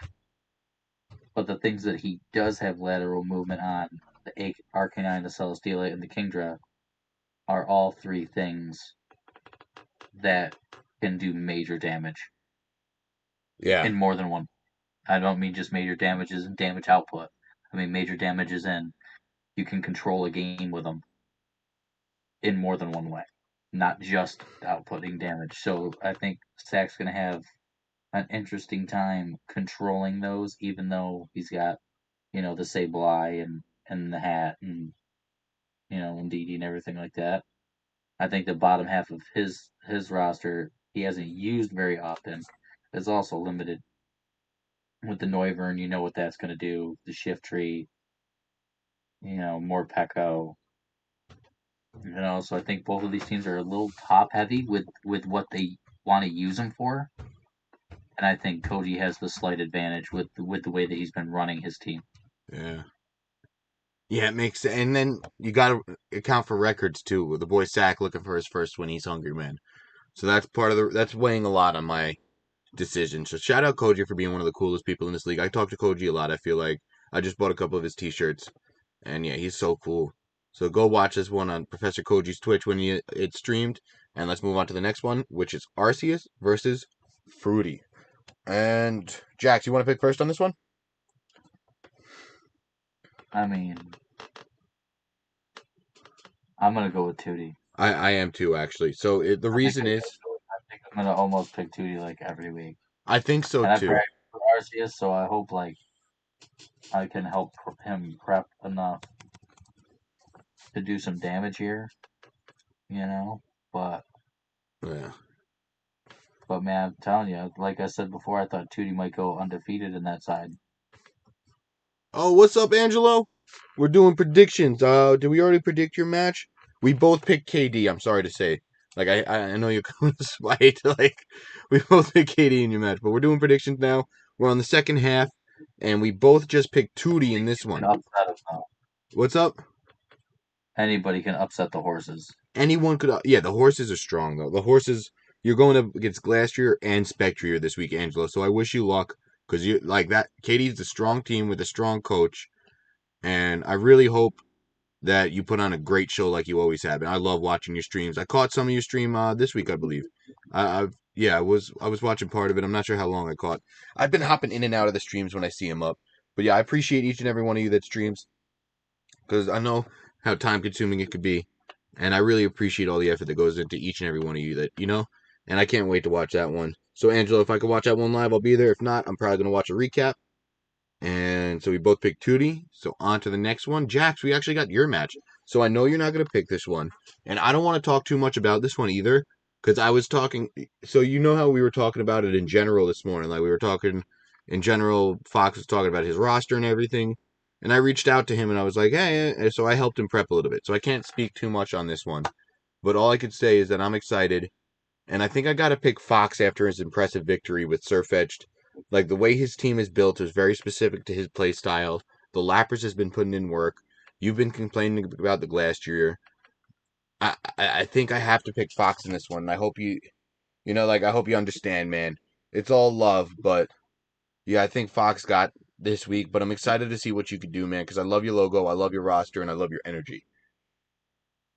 But the things that he does have lateral movement on, the Arcanine, the Celesteela, and the Kingdra, are all three things that can do major damage Yeah. in more than one. I don't mean just major damages and damage output. I mean major damages in you can control a game with them in more than one way, not just outputting damage. So I think Sack's going to have an interesting time controlling those, even though he's got, the Sableye and the hat and, Indeedee and everything like that. I think the bottom half of his roster he hasn't used very often. Is also limited with the Noivern. You know what that's going to do. The Shift Tree, more Pekko. So I think both of these teams are a little top heavy with what they want to use him for, and I think Koji has the slight advantage with the way that he's been running his team. Yeah. Yeah, it makes sense. And then you got to account for records too. With the boy Sack looking for his first win, he's hungry, man. So that's weighing a lot on my decision. So shout out Koji for being one of the coolest people in this league. I talk to Koji a lot. I feel like I just bought a couple of his t-shirts, and yeah, he's so cool. So go watch this one on Professor Koji's Twitch when it's streamed, and let's move on to the next one, which is Arceus versus Fruity. And Jax, you want to pick first on this one? I mean, I'm gonna go with Tootie. I am too, actually. So the reason is, I think I'm gonna almost pick Tootie like every week, I think so and I too. practice with Arceus, so I hope I can help him prep enough to do some damage here. But Yeah. But man, I'm telling you, like I said before, I thought Tootie might go undefeated in that side. Oh, what's up, Angelo? We're doing predictions. Did we already predict your match? We both picked KD. I'm sorry to say. Like I know you're coming to spite. We both picked KD in your match, but we're doing predictions now. We're on the second half, and we both just picked Tootie in this one. Upset us now. What's up? Anybody can upset the horses. Anyone could. Yeah, the horses are strong though. The horses. You're going up against Glastrier and Spectrier this week, Angelo. So I wish you luck because you like that. KD's a strong team with a strong coach, and I really hope that you put on a great show like you always have. And I love watching your streams. I caught some of your stream this week, I believe. I was watching part of it. I'm not sure how long I caught. I've been hopping in and out of the streams when I see them up. But yeah, I appreciate each and every one of you that streams because I know how time consuming it could be. And I really appreciate all the effort that goes into each and every one of you and I can't wait to watch that one. So, Angelo, if I could watch that one live, I'll be there. If not, I'm probably going to watch a recap. And so we both picked Tootie. So on to the next one. Jax, we actually got your match. So I know you're not going to pick this one. And I don't want to talk too much about this one either. Because I was talking. So you know how we were talking about it in general this morning. Like we were talking in general. Fox was talking about his roster and everything. And I reached out to him and I was like, hey. So I helped him prep a little bit. So I can't speak too much on this one. But all I could say is that I'm excited. And I think I got to pick Fox after his impressive victory with Sirfetch'd. Like the way his team is built is very specific to his play style. The Lapras has been putting in work. You've been complaining about the Glastrier. I think I have to pick Fox in this one. I hope I hope you understand, man. It's all love, but yeah, I think Fox got this week. But I'm excited to see what you could do, man, because I love your logo, I love your roster, and I love your energy.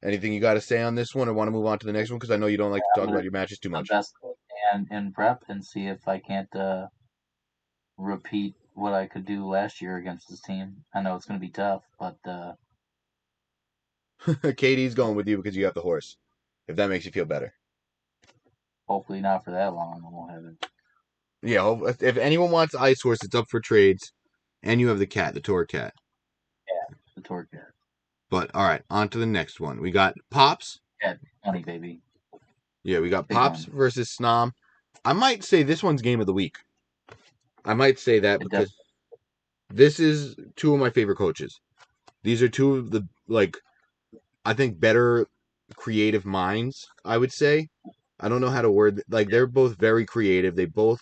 Anything you got to say on this one, or want to move on to the next one? Because I know you don't like to I'm talk gonna about your matches too do my much. best in prep and see if I can't repeat what I could do last year against this team. I know it's gonna be tough, but Katie's going with you because you have the horse. If that makes you feel better. hopefully not for that long. I won't have it. Yeah, if anyone wants Ice Horse, it's up for trades. And you have the cat, the tour cat. Yeah, the torque cat. But all right, on to the next one. We got Pops. Yeah, money, baby. Yeah, we got Big Pops money. versus Snom. I might say this one's game of the week. I might say that It because definitely. this is two of my favorite coaches. These are two of the I think better creative minds, I would say. I don't know how to word like they're both very creative. They both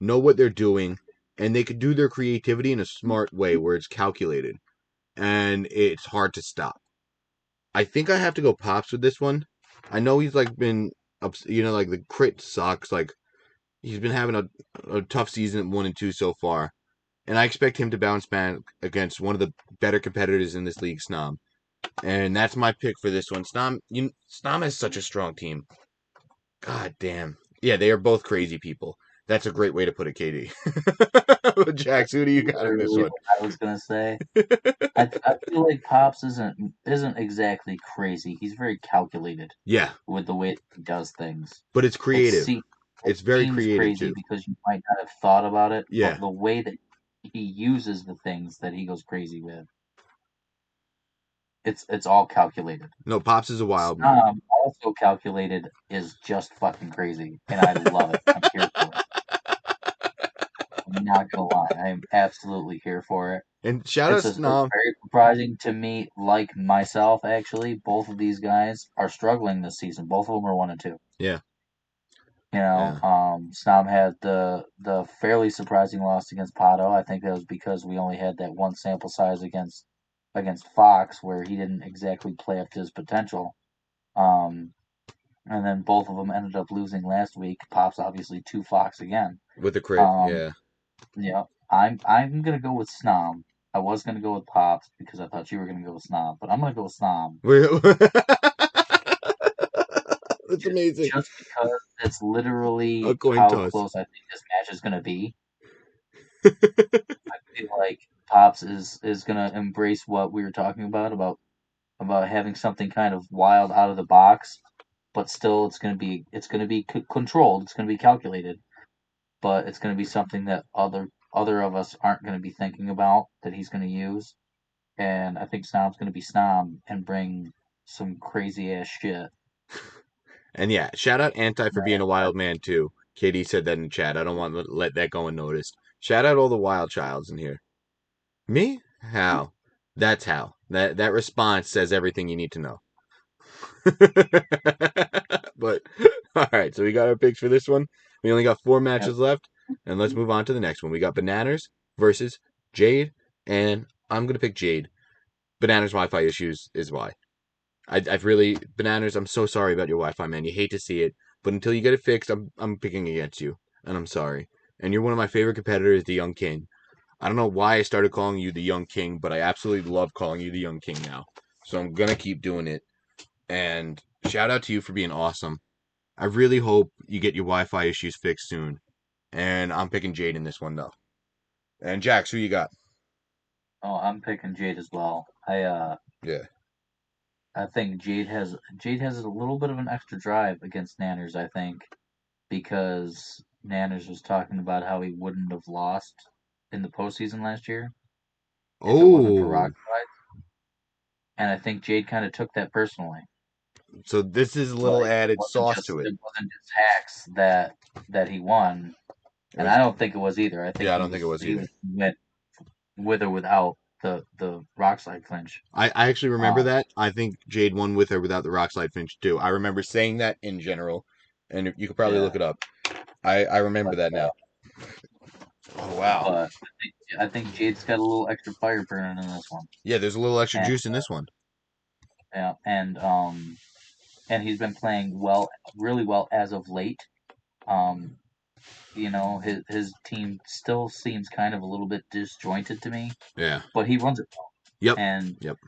know what they're doing and they could do their creativity in a smart way where it's calculated and it's hard to stop. I think I have to go Pops with this one. I know he's like been like the crit sucks. Like he's been having a tough season at 1 and 2 so far. And I expect him to bounce back against one of the better competitors in this league, Snom. And that's my pick for this one. Snom has such a strong team. God damn. Yeah, they are both crazy people. That's a great way to put it, Katie. Jax, who do you got in this Literally one? what I was gonna say. I feel like Pops isn't exactly crazy. He's very calculated Yeah, with the way he does things. but it's It creative. se- it It's very seems creative crazy too. because you might not have thought about it, but Yeah. the way that he uses the things that he goes crazy with, it's all calculated. No, Pops is a wild one. Also calculated is just fucking crazy, and I love it. I'm here for it. I'm not gonna lie, I am absolutely here for it. And shout out It's Snom. very surprising to me, like myself, actually. Both of these guys are struggling this season. Both of them are 1 and 2. Yeah. You know, Yeah. Snom had the fairly surprising loss against Pato. I think that was because we only had that one sample size against Fox, where he didn't exactly play up to his potential. Um, and then both of them ended up losing last week. Pops obviously to Fox again. With the crit. Um, Yeah. yeah, I'm gonna go with Snom. I was gonna go with Pops because I thought you were gonna go with Snom, but I'm gonna go with Snom That's amazing. just because it's A literally coin how toss. close I think this match is gonna be. I feel like Pops is gonna embrace what we were talking about having something kind of wild out of the box, but still it's gonna be controlled. It's gonna be calculated, but it's gonna be something that other of us aren't gonna be thinking about that he's gonna use. And I think Snob's gonna be Snob and bring some crazy ass shit. And yeah, shout out Anti for being a Man, wild man too. Katie said that in chat. I don't want to let that go unnoticed. Shout out all the wild childs in here. Me? How? That's how. That response says everything you need to know. But all right, so we got our picks for this one. We only got 4 matches left, and let's move on to the next one. We got Bananas versus Jade, and I'm gonna pick Jade. Bananas Wi-Fi issues is why. I've really Bananas. I'm so sorry about your Wi-Fi, man. You hate to see it, but until you get it fixed, I'm picking against you, and I'm sorry. And you're one of my favorite competitors, the Young King. I don't know why I started calling you the Young King, but I absolutely love calling you the Young King now. So I'm gonna keep doing it. And shout out to you for being awesome. I really hope you get your Wi-Fi issues fixed soon. And I'm picking Jade in this one though. And Jax, who you got? oh, I'm picking Jade as well. I Yeah. I think Jade has a little bit of an extra drive against Nanners. I think because Nanners was talking about how he wouldn't have lost in the postseason last year if it wasn't for Oh, Rock Slide, and I think Jade kind of took that personally. so this is a little Like added sauce to it. it wasn't just hacks that he won, It and was, I don't think it was either. I think yeah, I don't think it was he either. was went with or without the Rock Slide clinch. I actually remember Um, that. I think Jade won with or without the rock slide finish too. I remember saying that in general, and you could probably yeah, look it up. I remember but that now. Oh wow. but I think Jade's got a little extra fire burning in this one, Yeah, there's a little extra and juice in this one. yeah, and he's been playing well, really well as of late. Um, his team still seems kind of a little bit disjointed to me, Yeah. but he runs it well, Yep. and Yep.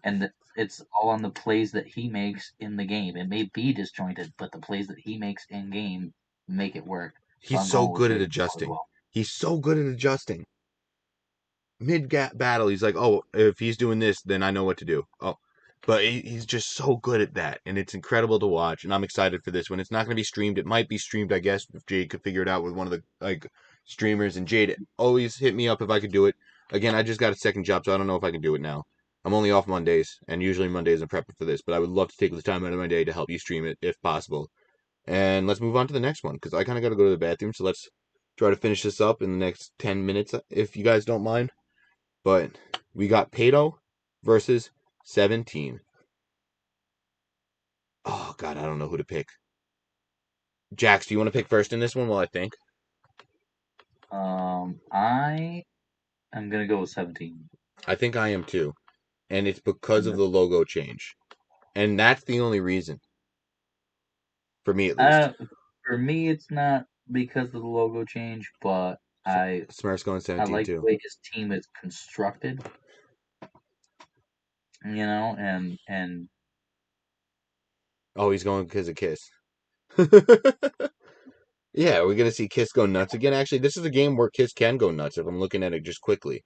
it's all on the plays that he makes in the game. It may be disjointed, but the plays that he makes in game make it work. So He's I'm so going with good at Jade as adjusting. well. He's so good at adjusting. Mid gap battle, he's like, oh, if he's doing this, then I know what to do. Oh, but he's just so good at that, and it's incredible to watch. And I'm excited for this one. It's not going to be streamed. It might be streamed, I guess, if Jade could figure it out with one of the like streamers. And Jade always hit me up if I could do it. Again, I just got a second job, so I don't know if I can do it now. I'm only off Mondays, and usually Mondays I'm prepping for this. But I would love to take the time out of my day to help you stream it if possible. And let's move on to the next one because I kind of got to go to the bathroom. So let's try to finish this up in the next 10 minutes, if you guys don't mind. But we got Pato versus 17. Oh God, I don't know who to pick. Jax, do you want to pick first in this one while I think? I am gonna go with 17. I think I am too. And it's because of the logo change. And that's the only reason. For me at least. Uh, for me, it's not because of the logo change, but Smurf's going I 17 like too. the way his team is constructed, and Oh, he's going because of Kiss. Yeah, we're gonna see Kiss go nuts again. Actually, this is a game where Kiss can go nuts if I'm looking at it just quickly.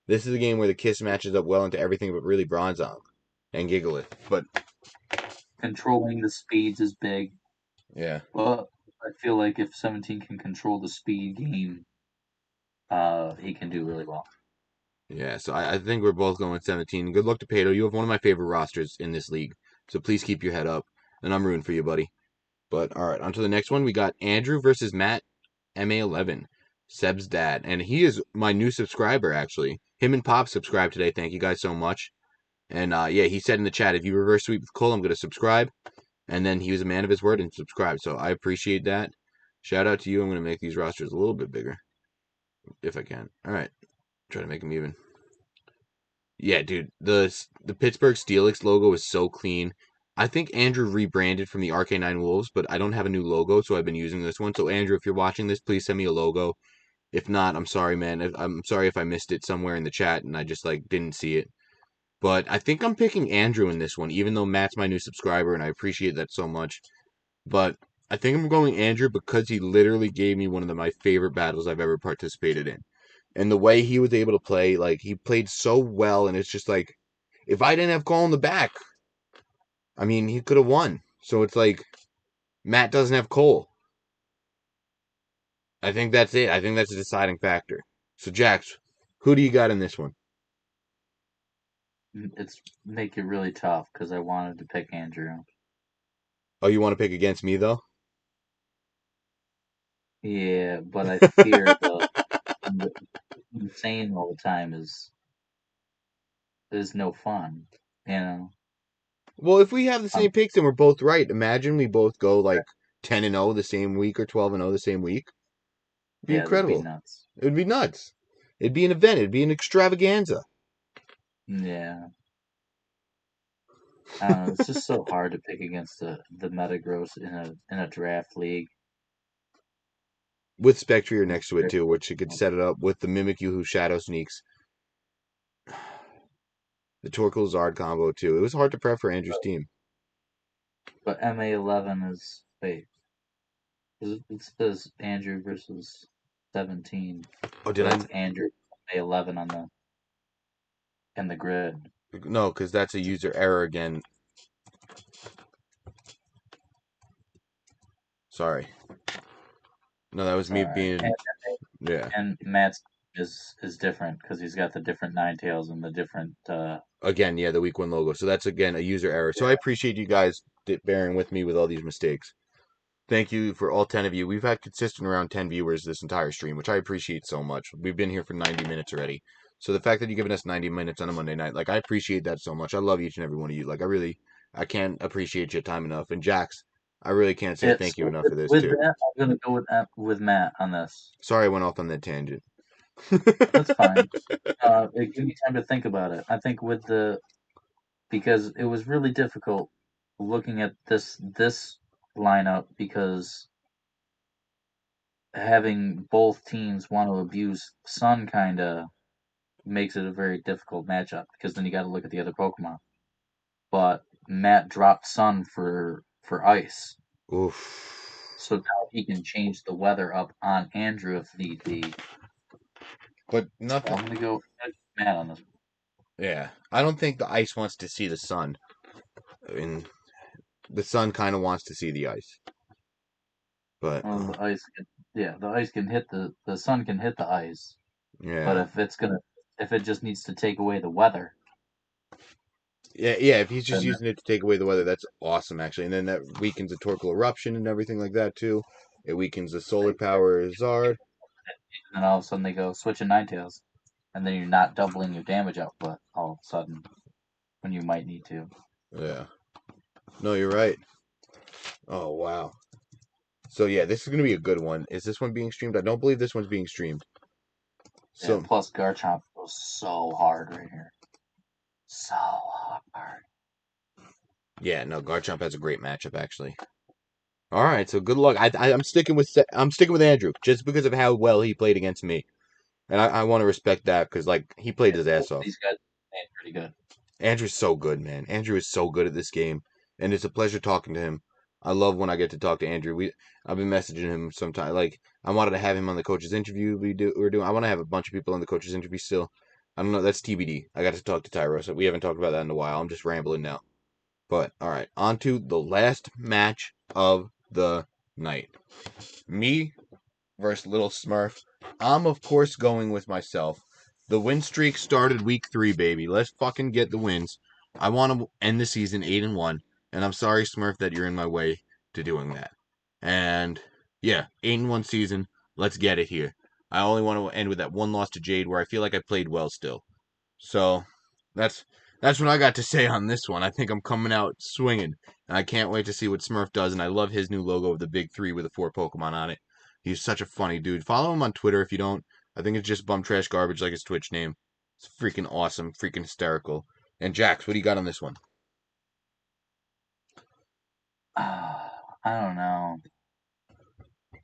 This is a game where the Kiss matches up well into everything but really Bronzong and Gigalith. But controlling the speeds is big. yeah. But I feel like if 17 can control the speed game, he can do really well. Yeah, so I think we're both going 17. Good luck to Pato. You have one of my favorite rosters in this league. So please keep your head up. And I'm rooting for you, buddy. But all right, on to the next one. We got Andrew versus Matt MA11, Seb's dad. And he is my new subscriber, actually. Him and Pop subscribed today. Thank you guys so much. And yeah, he said in the chat, if you reverse sweep with Cole, I'm going to subscribe. And then he was a man of his word and subscribed. So I appreciate that. Shout out to you. I'm going to make these rosters a little bit bigger if I can. All right, try to make them even. Yeah, dude, the Pittsburgh Steelix logo is so clean. I think Andrew rebranded from the RK9 Wolves, but I don't have a new logo, so I've been using this one. So Andrew, if you're watching this, please send me a logo. If not, I'm sorry, man. I'm sorry if I missed it somewhere in the chat and I just like didn't see it. But I think I'm picking Andrew in this one, even though Matt's my new subscriber and I appreciate that so much. But I think I'm going Andrew because he literally gave me one of my favorite battles I've ever participated in. And the way he was able to play, like he played so well, and it's just like if I didn't have Cole in the back, I mean, he could have won. So it's like Matt doesn't have Cole. I think that's it. I think that's a deciding factor. So Jax, who do you got in this one? It's make it really tough because I wanted to pick Andrew. Oh, you want to pick against me though? Yeah, but I fear the saying all the time is no fun. You know, Well, if we have the um, same picks and we're both right, imagine we both go like 10-0 the same week or 12-0 the same week. It'd be yeah, that'd be incredible. nuts. It would be nuts. It'd be an event. It'd be an extravaganza. Yeah, I don't know. It's just so hard to pick against the Metagross in a draft league. With Spectrier next to it too, which you could set it up with the Mimikyu who Shadow Sneaks. The Torkoal Zard combo too. It was hard to prep for Andrew's team. But MA11 is wait, it says Andrew versus 17, Oh, but did that's I? Andrew MA11 on the grid. No, because that's a user error again. Sorry. No, that was It's me all right. being yeah. And Matt's is different because he's got the different nine tails and the different. Again, yeah, the week one logo. So that's again a user error. So I appreciate you guys bearing with me with all these mistakes. Thank you for all 10 of you. We've had consistent around 10 viewers this entire stream, which I appreciate so much. We've been here for 90 minutes already. So the fact that you've given us 90 minutes on a Monday night, like I appreciate that so much. I love each and every one of you. Like I can't appreciate your time enough. And Jax, I really can't say thank It's you enough for this with too. that. I'm gonna go with Matt on this. Sorry I went off on that tangent. That's fine. It gave me time to think about it. I think because it was really difficult looking at this lineup because having both teams want to abuse Sun kind of makes it a very difficult matchup because then you got to look at the other Pokemon. But Matt dropped Sun for Ice, Oof. so now he can change the weather up on Andrew if need be. But So nothing. I'm gonna go with Matt on this. Yeah. I don't think the ice wants to see the sun. And the sun kind of wants to see the ice. But Well, the ice can hit the sun can hit the ice, but yeah. if it just needs to take away the weather, Yeah, if he's just then using it to take away the weather, that's awesome, actually. And then that weakens the Torkoal Eruption and everything like that, too. It weakens the Solar Power Zard. then all of a sudden they go switching Ninetales, and then you're not doubling your damage output all of a sudden when you might need to. Yeah. No, you're right. Oh, wow. So, yeah, this is going to be a good one. Is this one being streamed? I don't believe this one's being streamed. Yeah, So, plus Garchomp goes so hard right here. So hard. yeah, no, Garchomp has a great matchup, actually. All right, so good luck. I'm sticking with Andrew just because of how well he played against me, and I want to respect that because like he played Yeah, his ass both off. these guys are pretty good. Andrew's so good, man. Andrew is so good at this game, and it's a pleasure talking to him. I love when I get to talk to Andrew. I've been messaging him sometime. Like I wanted to have him on the coach's interview. We're doing. I want to have a bunch of people on the coach's interview still. I don't know. That's TBD. I got to talk to Tyro, so we haven't talked about that in a while. I'm just rambling now. But all right, on to the last match of the night. Me versus Little Smurf. I'm of course going with myself. The win streak started week 3, baby. Let's fucking get the wins. I want to end the season 8-1, and I'm sorry, Smurf, that you're in my way to doing that. And yeah, 8-1 season. Let's get it here. I only want to end with that one loss to Jade, where I feel like I played well still. So that's that's what I got to say on this one. I think I'm coming out swinging, and I can't wait to see what Smurf does. And I love his new logo of the big 3 with the 4 Pokemon on it. He's such a funny dude. Follow him on Twitter if you don't. I think it's just Bum Trash Garbage like his Twitch name. It's freaking awesome, freaking hysterical. And Jax, what do you got on this one? I don't know,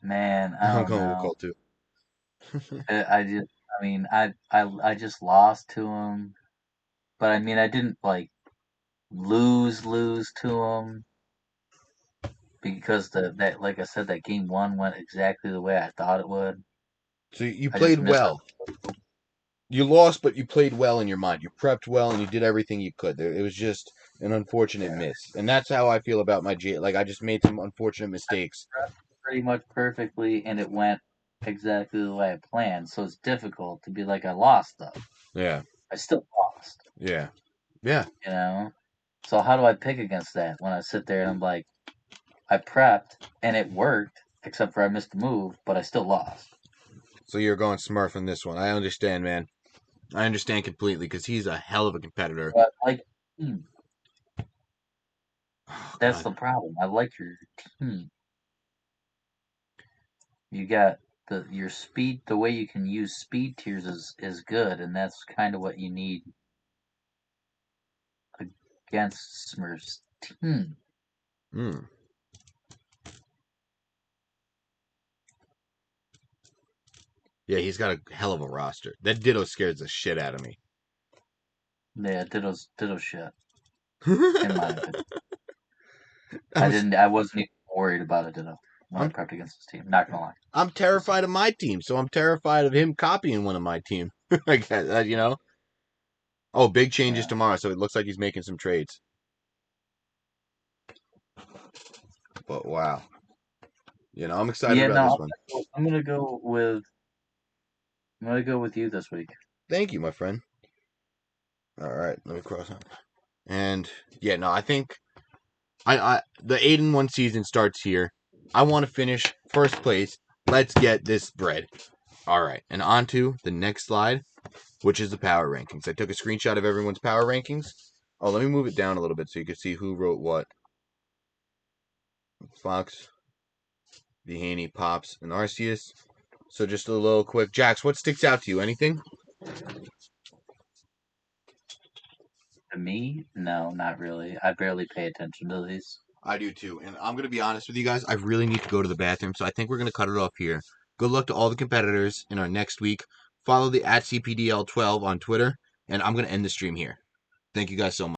man. I I'm don't going with know. Colt too. I just lost to him, but I mean, I didn't like lose to him because that like I said, that game one went exactly the way I thought it would. So you I just played missed well. You lost, but you played well in your mind. You prepped well, and you did everything you could. It was just an unfortunate yeah, miss, and that's how I feel about my J. Like I just made some unfortunate mistakes. pretty much perfectly, and it went exactly the way I planned. So it's difficult to be like I lost though. Yeah, I still lost, yeah, yeah. you know. So how do I pick against that when I sit there and I'm like, I prepped and it worked, except for I missed the move, but I still lost. So you're going Smurf in this one. I understand, man. I understand completely because he's a hell of a competitor. But like, Oh that's God. the problem. I like your team. You got your speed. The way you can use speed tiers is good, and that's kind of what you need against Smurf's team. Mm. Yeah, he's got a hell of a roster. That Ditto scares the shit out of me. Yeah, Ditto shit. In my I opinion, was, I wasn't even worried about a Ditto when I I'm, prepped against his team. Not gonna lie. I'm terrified of my team, so I'm terrified of him copying one of my team. I guess, you know. Oh, big changes Yeah. tomorrow, so it looks like he's making some trades. But wow. I'm excited Yeah, about this no, one. I'm gonna go with you this week. Thank you, my friend. All right, let me cross out. And yeah, no, I think I the 8-1 season starts here. I want to finish first place. Let's get this bread. All right, and on to the next slide, which is the power rankings. I took a screenshot of everyone's power rankings. Oh, let me move it down a little bit so you can see who wrote what. Fox, Dehaney, Pops, and Arceus. So just a little quick. Jax, what sticks out to you? Anything? To me, no, not really. I barely pay attention to these. I do too. And I'm going to be honest with you guys. I really need to go to the bathroom. So I think we're going to cut it off here. Good luck to all the competitors in our next week. Follow the @CPDL12 on Twitter. And I'm going to end the stream here. Thank you guys so much.